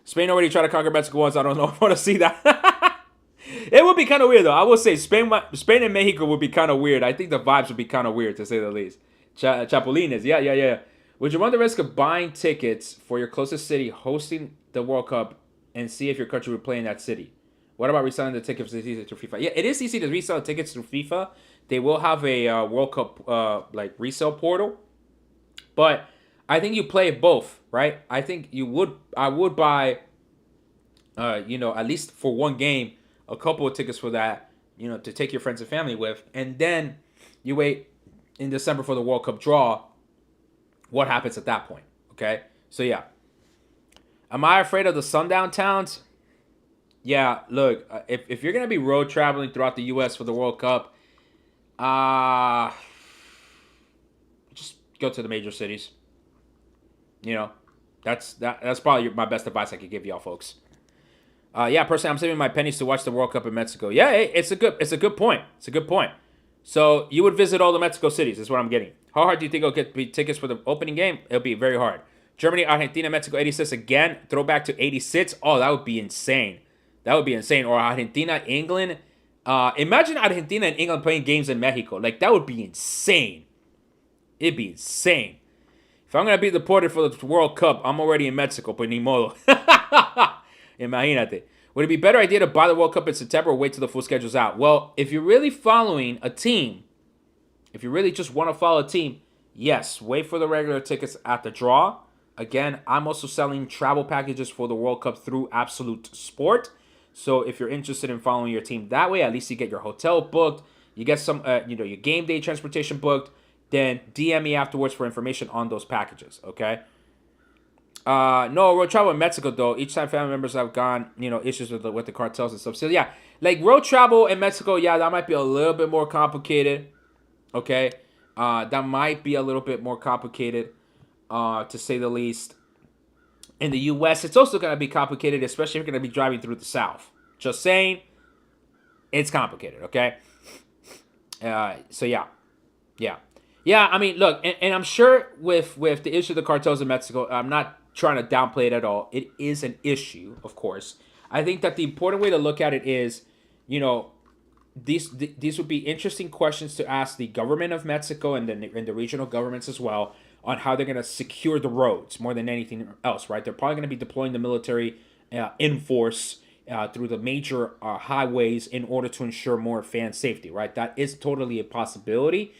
Spain already tried to conquer Mexico once. I don't know if I want to see that. It would be kind of weird, though. I will say Spain and Mexico would be kind of weird. I think the vibes would be kind of weird, to say the least. Chapulines, yeah. Would you run the risk of buying tickets for your closest city hosting the World Cup and see if your country would play in that city? What about reselling the tickets through FIFA? Yeah, it is easy to resell tickets through FIFA. They will have a World Cup like resale portal, but I think you play both, right? I think I would buy, at least for one game, a couple of tickets for that, to take your friends and family with, and then you wait in December for the World Cup draw. What happens at that point? Okay, so yeah. Am I afraid of the sundown towns? Yeah, look, if you're gonna be road traveling throughout the U.S. for the World Cup, just go to the major cities. That's probably my best advice I could give y'all folks. Yeah, personally, I'm saving my pennies to watch the World Cup in Mexico. Yeah, it's a good point. It's a good point. So you would visit all the Mexico cities. Is what I'm getting. How hard do you think it'll get tickets for the opening game? It'll be very hard. Germany, Argentina, Mexico, 86 again. Throwback to 86. Oh, that would be insane. That would be insane. Or Argentina, England. Imagine Argentina and England playing games in Mexico. Like, that would be insane. It'd be insane. If I'm going to be deported for the World Cup, I'm already in Mexico, but ni modo. Imagínate. Would it be a better idea to buy the World Cup in September or wait till the full schedule's out? Well, if you're really following a team, if you really just want to follow a team, yes, wait for the regular tickets at the draw. Again, I'm also selling travel packages for the World Cup through Absolute Sport. So if you're interested in following your team that way, at least you get your hotel booked, you get some, your game day transportation booked. Then DM me afterwards for information on those packages. Okay. No, road travel in Mexico though. Each time family members have gone, issues with the cartels and stuff. So yeah, like road travel in Mexico, yeah, that might be a little bit more complicated. Okay, that might be a little bit more complicated, to say the least. In the U.S., it's also gonna be complicated, especially if you're gonna be driving through the South. Just saying, it's complicated. Okay. So yeah. Yeah, I mean, look, and I'm sure with the issue of the cartels in Mexico, I'm not trying to downplay it at all. It is an issue, of course. I think that the important way to look at it is, these would be interesting questions to ask the government of Mexico and the regional governments as well on how they're going to secure the roads more than anything else, right? They're probably going to be deploying the military in force through the major highways in order to ensure more fan safety, right? That is totally a possibility.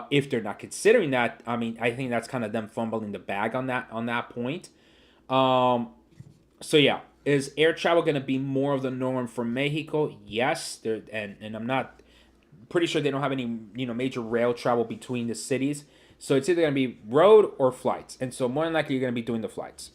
If they're not considering that, I mean, I think that's kind of them fumbling the bag on that point. So yeah, is air travel going to be more of the norm for Mexico? Yes, and I'm not pretty sure they don't have any major rail travel between the cities. So it's either going to be road or flights, and so more than likely you're going to be doing the flights.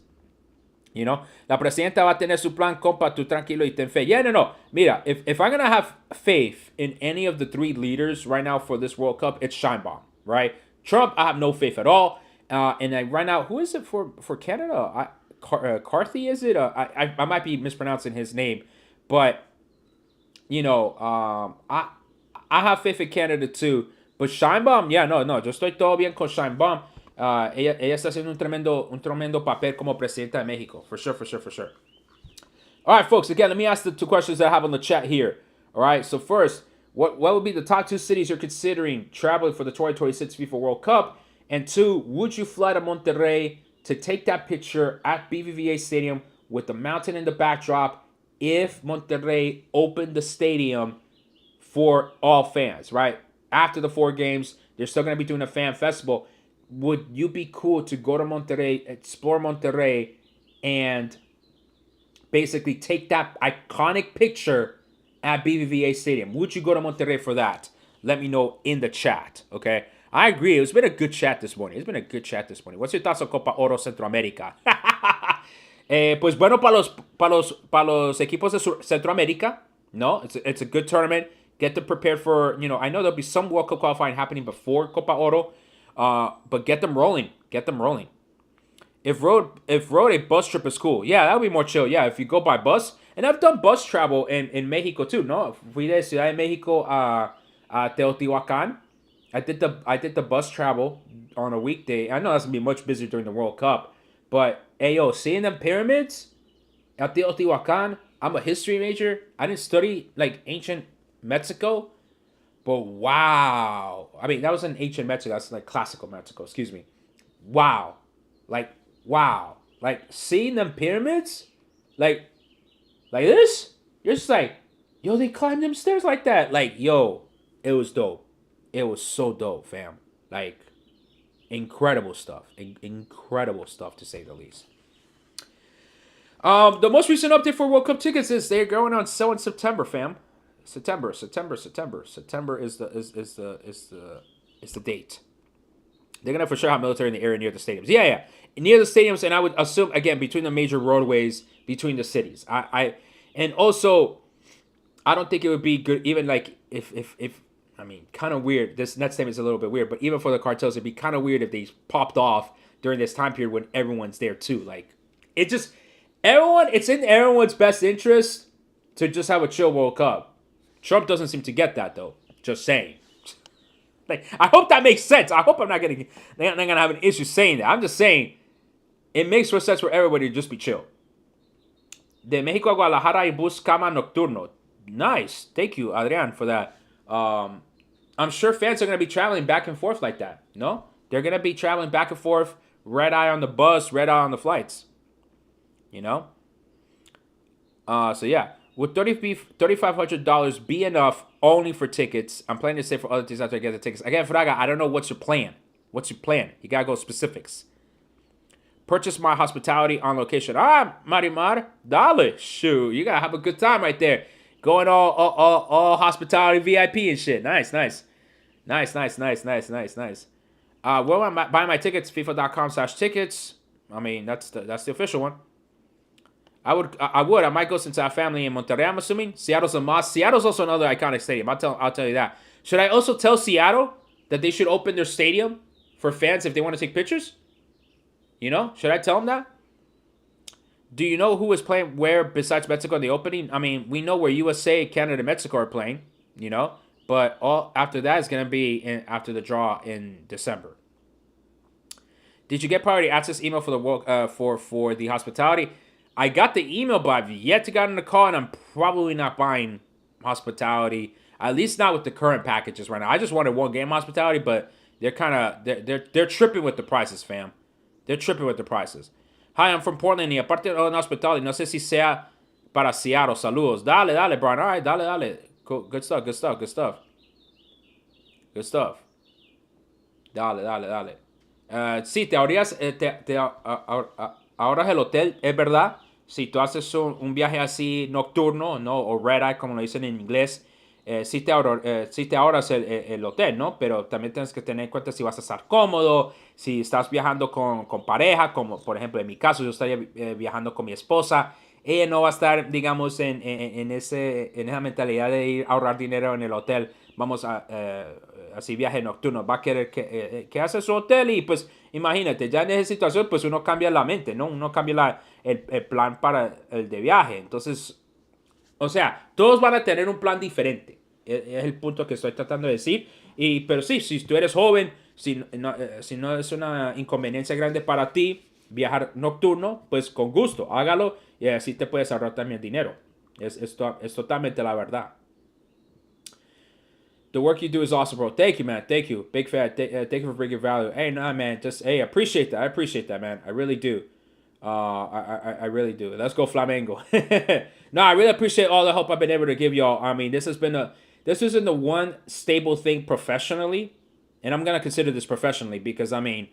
La presidenta va a tener su plan, compa, tú tranquilo y ten fe. Yeah, no. Mira, if I'm going to have faith in any of the three leaders right now for this World Cup, it's Sheinbaum, right? Trump, I have no faith at all. And I right now, who is it for Canada? Carthy, is it? I might be mispronouncing his name, but you know, I have faith in Canada too. But Sheinbaum, yeah, no, yo estoy todo bien con Sheinbaum. Ella está haciendo un tremendo papel como presidenta de México, for sure, for sure, for sure. All right, folks. Again, let me ask the two questions that I have on the chat here. All right. So first, what would be the top two cities you're considering traveling for the 2026 FIFA World Cup? And two, would you fly to Monterrey to take that picture at BBVA Stadium with the mountain in the backdrop if Monterrey opened the stadium for all fans, right? After the 4 games, they're still going to be doing a fan festival. Would you be cool to go to Monterrey, explore Monterrey, and basically take that iconic picture at BBVA Stadium? Would you go to Monterrey for that? Let me know in the chat, okay? I agree. It's been a good chat this morning. It's been a good chat this morning. What's your thoughts on Copa Oro Centroamérica? Pues bueno, para los equipos de Centroamérica, no, it's a good tournament. Get them prepared for, I know there'll be some World Cup qualifying happening before Copa Oro, but get them rolling. Get them rolling. If road a bus trip is cool, yeah, that would be more chill. Yeah, if you go by bus, and I've done bus travel in Mexico too. No, fui de Ciudad de Mexico a Teotihuacan. I did the bus travel on a weekday. I know that's gonna be much busier during the World Cup, but hey yo, seeing them pyramids at Teotihuacan. I'm a history major. I didn't study like ancient Mexico, but wow. I mean, that was in ancient Mexico. That's like classical Mexico. Excuse me. Wow, like wow, like seeing them pyramids, like this. You're just like, yo, they climbed them stairs like that. Like, yo, it was dope. It was so dope, fam. Like, incredible stuff. Incredible stuff to say the least. The most recent update for World Cup tickets is they're going on sale in September, fam. September is the date. They're gonna for sure have military in the area near the stadiums. Yeah, near the stadiums, and I would assume again between the major roadways between the cities. And also, I don't think it would be good even like if I mean, kind of weird. This next statement is a little bit weird, but even for the cartels, it'd be kind of weird if they popped off during this time period when everyone's there too. Like, it's in everyone's best interest to just have a chill World Cup. Trump doesn't seem to get that though. Just saying. Like, I hope that makes sense. I hope I'm not gonna have an issue saying that. I'm just saying it makes more sense for everybody to just be chill. De Mexico a Guadalajara y bus cama nocturno. Nice. Thank you, Adrian, for that. I'm sure fans are going to be traveling back and forth like that. No? They're going to be traveling back and forth, red eye on the bus, red eye on the flights. You know? So yeah. Would $3,500 be enough only for tickets? I'm planning to say for other things after I get the tickets. Again, Fraga, I don't know what's your plan. What's your plan? You got to go specifics. Purchase my hospitality on location. Marimar, dale. Shoot, you got to have a good time right there. Going all hospitality VIP and shit. Nice. Where am I buying my tickets? FIFA.com/tickets. I mean, that's the official one. I might go since I have family in Monterrey, I'm assuming. Seattle's a must. Seattle's also another iconic stadium. I'll tell you that. Should I also tell Seattle that they should open their stadium for fans if they want to take pictures? You know? Should I tell them that? Do you know who is playing where besides Mexico in the opening? I mean, we know where USA, Canada, and Mexico are playing, you know? But all after that is going to be after the draw in December. Did you get priority access email for the for the hospitality? I got the email, but I've yet to get in the call, and I'm probably not buying hospitality. At least not with the current packages right now. I just wanted one game hospitality, but they're tripping with the prices, fam. They're tripping with the prices. Hi, I'm from Portland, y aparte de hospitality, no sé si sea para Seattle. Saludos. Dale, Brian. All right, dale. Cool. Good stuff. Dale. Sí, teorías, ahora el hotel, es verdad. Si tú haces un viaje así nocturno, ¿no? O red eye, como lo dicen en inglés, sí te ahorras el hotel, ¿no? Pero también tienes que tener en cuenta si vas a estar cómodo, si estás viajando con pareja, como por ejemplo en mi caso, yo estaría viajando con mi esposa. Ella no va a estar, digamos, en esa mentalidad de ir a ahorrar dinero en el hotel. Vamos a así viaje nocturno, va a querer que hace su hotel y pues imagínate, ya en esa situación pues uno cambia la mente, ¿no? Uno cambia el plan para el de viaje. Entonces, o sea, todos van a tener un plan diferente. Es el punto que estoy tratando de decir. Pero sí, si tú eres joven, si no es una inconveniencia grande para ti viajar nocturno, pues con gusto, hágalo y así te puedes ahorrar también dinero. Es totalmente la verdad. The work you do is awesome, bro. Thank you, man. Thank you. Big fan. Thank you for bringing value. Hey, nah, man. Just, hey, I appreciate that. I appreciate that, man. I really do. I really do. Let's go Flamengo. No, I really appreciate all the help I've been able to give y'all. I mean, this isn't the one stable thing professionally, and I'm gonna consider this professionally because I mean,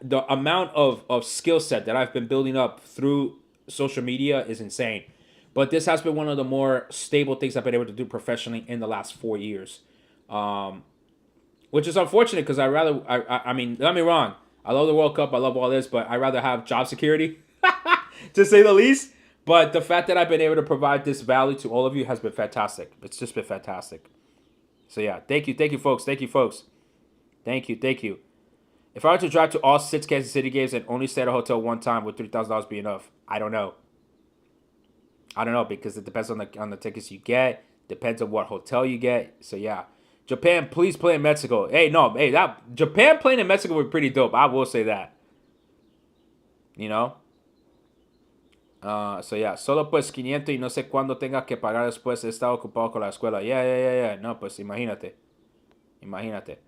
the amount of skill set that I've been building up through social media is insane. But this has been one of the more stable things I've been able to do professionally in the last 4 years, which is unfortunate because I mean, don't get me wrong, I love the World Cup, I love all this, but I'd rather have job security, to say the least. But the fact that I've been able to provide this value to all of you has been fantastic. It's just been fantastic. So yeah, thank you, folks. Thank you, folks. Thank you. If I were to drive to all 6 Kansas City games and only stay at a hotel one time, would $3,000 be enough? I don't know. Because it depends on the tickets you get. Depends on what hotel you get. So yeah, Japan, please play in Mexico. That Japan playing in Mexico would be pretty dope. I will say that. You know. So yeah, solo pues 500 y no sé cuándo tenga que pagar después. He estado ocupado con la escuela. Yeah. No, pues imagínate.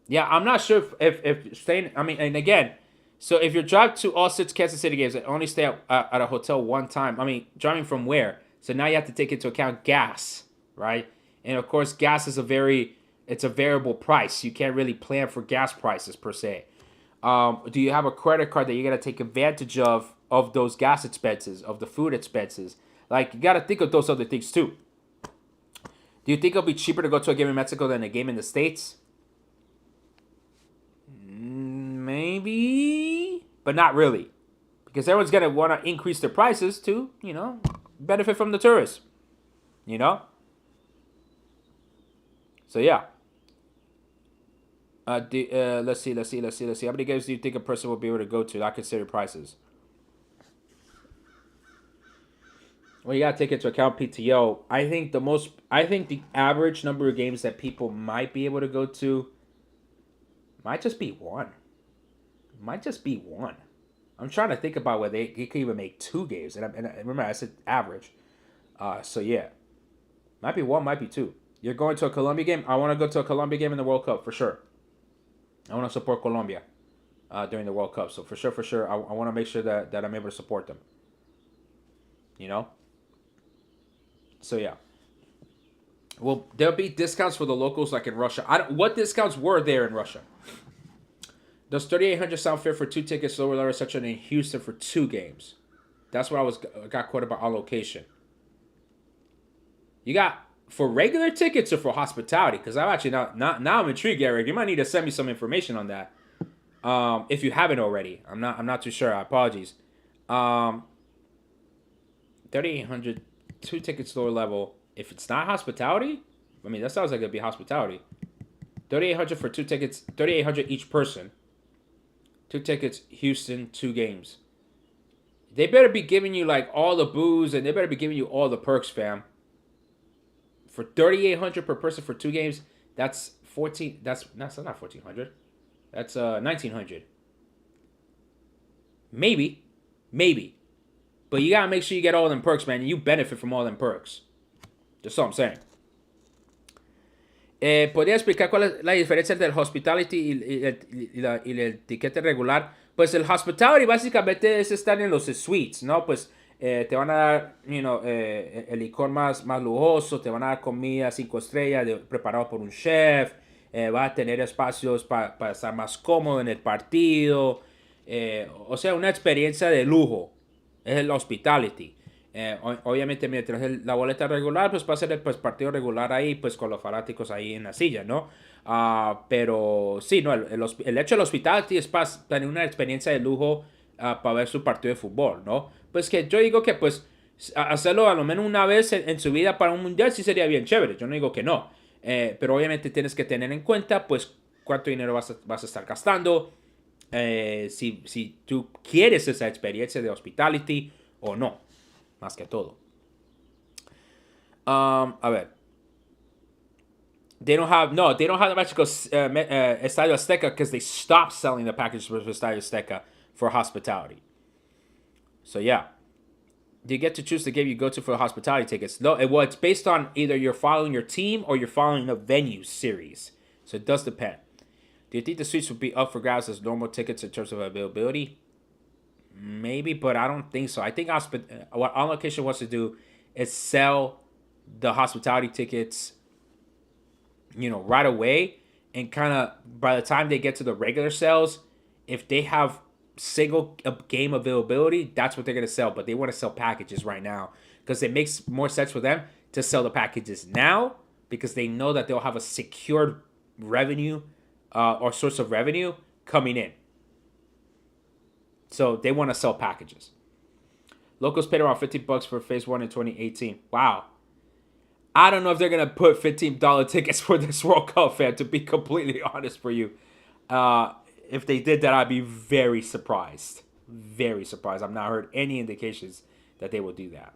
Yeah, I'm not sure if staying. I mean, and again, so if you drive to all 6 Kansas City games and only stay at a hotel one time, I mean, driving from where? So now you have to take into account gas, right? And of course, gas is it's a variable price. You can't really plan for gas prices per se. Do you have a credit card that you're gonna take advantage of those gas expenses, of the food expenses? Like, you gotta think of those other things too. Do you think it'll be cheaper to go to a game in Mexico than a game in the States? Maybe, but not really, because everyone's gonna want to increase their prices to, benefit from the tourists, So yeah. Let's see. How many games do you think a person will be able to go to, not consider prices? Well, you gotta take into account PTO. I think the average number of games that people might be able to go to might just be one. I'm trying to think about whether they can even make 2 games. And remember, I said average. So yeah. Might be 1, might be 2. You're going to a Colombia game? I want to go to a Colombia game in the World Cup, for sure. I want to support Colombia during the World Cup. So for sure, I want to make sure that I'm able to support them. So yeah. Well, there'll be discounts for the locals like in Russia. What discounts were there in Russia? Does 3,800 sound fair for 2 tickets lower level section in Houston for 2 games? That's what got quoted about on location. You got for regular tickets or for hospitality? Because I'm actually now I'm intrigued, Eric. You might need to send me some information on that. If you haven't already. I'm not too sure. Apologies. 3,800, 2 tickets lower level. If it's not hospitality, I mean that sounds like it'd be hospitality. 3,800 for 2 tickets, 3,800 each person. 2 tickets, Houston, 2 games. They better be giving you like all the booze and they better be giving you all the perks, fam. For 3,800 per person for 2 games, that's 14. That's not 1,400. That's 1,900. Maybe, but you gotta make sure you get all them perks, man. And you benefit from all them perks. That's all I'm saying. ¿Podría explicar cuál es la diferencia entre el hospitality y el tiquete regular? Pues el hospitality básicamente es estar en los suites, ¿no? Pues te van a dar, el licor más lujoso, te van a dar comida 5 estrellas preparado por un chef, vas a tener espacios para estar más cómodo en el partido, o sea, una experiencia de lujo, es el hospitality. Obviamente mientras la boleta regular pues va a ser el partido regular ahí pues con los fanáticos ahí en la silla, ¿no? Pero sí, no, el hecho del hospitality es para tener una experiencia de lujo para ver su partido de fútbol, ¿no? Pues que yo digo que pues hacerlo a lo menos una vez en su vida para un mundial sí sería bien chévere, yo no digo que no. Pero obviamente tienes que tener en cuenta, pues, cuánto dinero vas a estar gastando, si tú quieres esa experiencia de hospitality o no, más que todo. A ver. They don't have the Mexico Estadio Azteca because they stopped selling the package for Estadio Azteca for hospitality. So yeah, you get to choose the game you go to for the hospitality tickets. No, well, it's based on either you're following your team or you're following the venue series. So it does depend. Do you think the suites would be up for grabs as normal tickets in terms of availability? Maybe, but I don't think so. I think what On Location wants to do is sell the hospitality tickets, right away, and kind of by the time they get to the regular sales, if they have single game availability, that's what they're going to sell. But they want to sell packages right now because it makes more sense for them to sell the packages now because they know that they'll have a secured revenue or source of revenue coming in. So they want to sell packages. Locals paid around $50 for phase 1 in 2018. Wow. I don't know if they're going to put $15 tickets for this World Cup, fan, to be completely honest for you. If they did that, I'd be very surprised. Very surprised. I've not heard any indications that they will do that.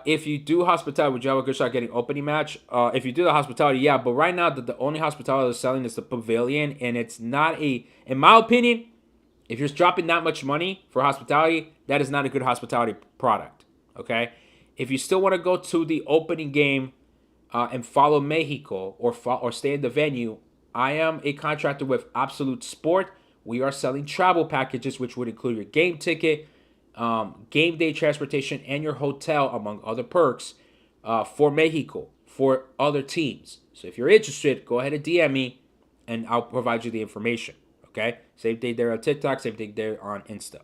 If you do hospitality, would you have a good shot getting opening match? If you do the hospitality, yeah. But right now, the only hospitality they're selling is the pavilion. And it's not in my opinion, if you're dropping that much money for hospitality, that is not a good hospitality product. Okay? If you still want to go to the opening game and follow Mexico or stay in the venue, I am a contractor with Absolute Sport. We are selling travel packages, which would include your game ticket, game day transportation, and your hotel, among other perks, for Mexico, for other teams. So if you're interested, go ahead and DM me, and I'll provide you the information. Okay? Same thing there on TikTok, same thing there on Insta.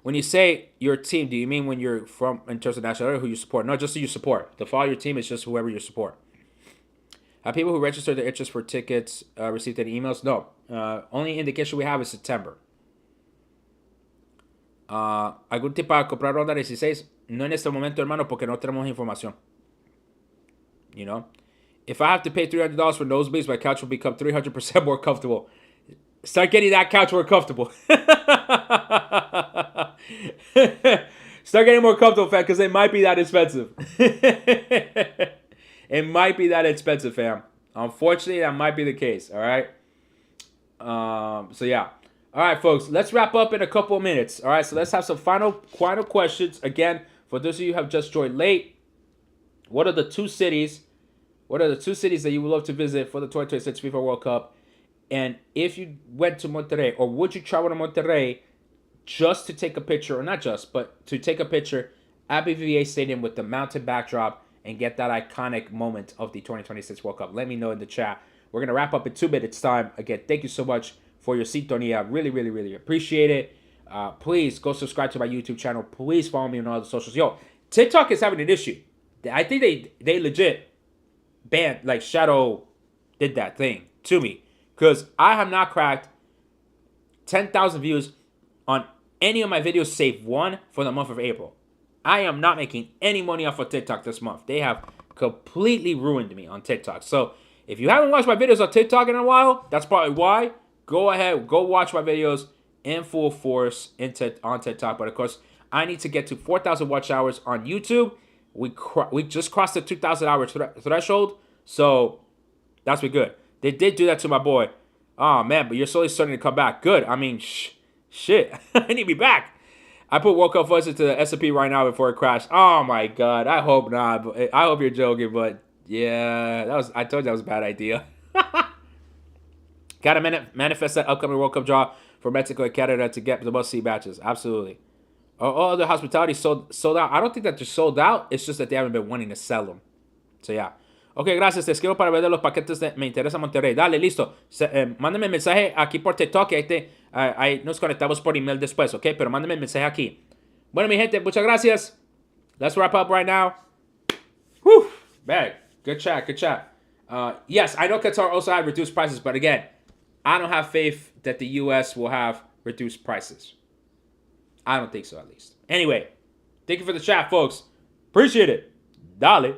When you say your team, do you mean when you're from, in terms of nationality, who you support? No, just who you support. To follow your team is just whoever you support. Have people who registered their interest for tickets received any emails? No. Only indication we have is September. ¿Algún tipo para comprar ronda 16? No en este momento, hermano, porque no tenemos información. You know? If I have to pay $300 for nosebleeds, my couch will become 300% more comfortable. Start getting that couch more comfortable. Start getting more comfortable, fam, because it might be that expensive. It might be that expensive, fam. Unfortunately, that might be the case, all right? So, yeah. All right, folks, let's wrap up in a couple of minutes. All right, so let's have some final questions. Again, for those of you who have just joined late, what are the two cities that you would love to visit for the 2026 FIFA World Cup? And if you went to Monterrey, or would you travel to Monterrey just to take a picture, or not just, but to take a picture at BBVA Stadium with the mountain backdrop and get that iconic moment of the 2026 World Cup? Let me know in the chat. We're going to wrap up in 2 minutes time. Again, thank you so much for your sintonía. Really, really, really appreciate it. Please go subscribe to my YouTube channel. Please follow me on all the socials. Yo, TikTok is having an issue. I think they legit banned, like Shadow did that thing to me. Because I have not cracked 10,000 views on any of my videos save one for the month of April. I am not making any money off of TikTok this month. They have completely ruined me on TikTok. So if you haven't watched my videos on TikTok in a while, that's probably why. Go ahead, go watch my videos in full force on TikTok. But of course, I need to get to 4,000 watch hours on YouTube. We just crossed the 2,000 hour threshold. So that's good. They did do that to my boy. Oh, man, but you're slowly starting to come back. Good. I mean, shit. I need to be back. I put World Cup fuzz into the S&P right now before it crashed. Oh, my God. I hope not. I hope you're joking, but yeah, I told you that was a bad idea. Got to manifest that upcoming World Cup draw for Mexico and Canada to get the must-see matches. Absolutely. All the hospitality sold out. I don't think that they're sold out. It's just that they haven't been wanting to sell them. So, yeah. Ok, gracias. Te escribo para ver los paquetes de Me Interesa Monterrey. Dale, listo. Mándame mensaje aquí por TikTok. Ahí nos conectamos por email después, ok? Pero mándame mensaje aquí. Bueno, mi gente, muchas gracias. Let's wrap up right now. Whew. Man, good chat, good chat. Yes, I know Qatar also had reduced prices, but again, I don't have faith that the U.S. will have reduced prices. I don't think so, at least. Anyway, thank you for the chat, folks. Appreciate it. Dale.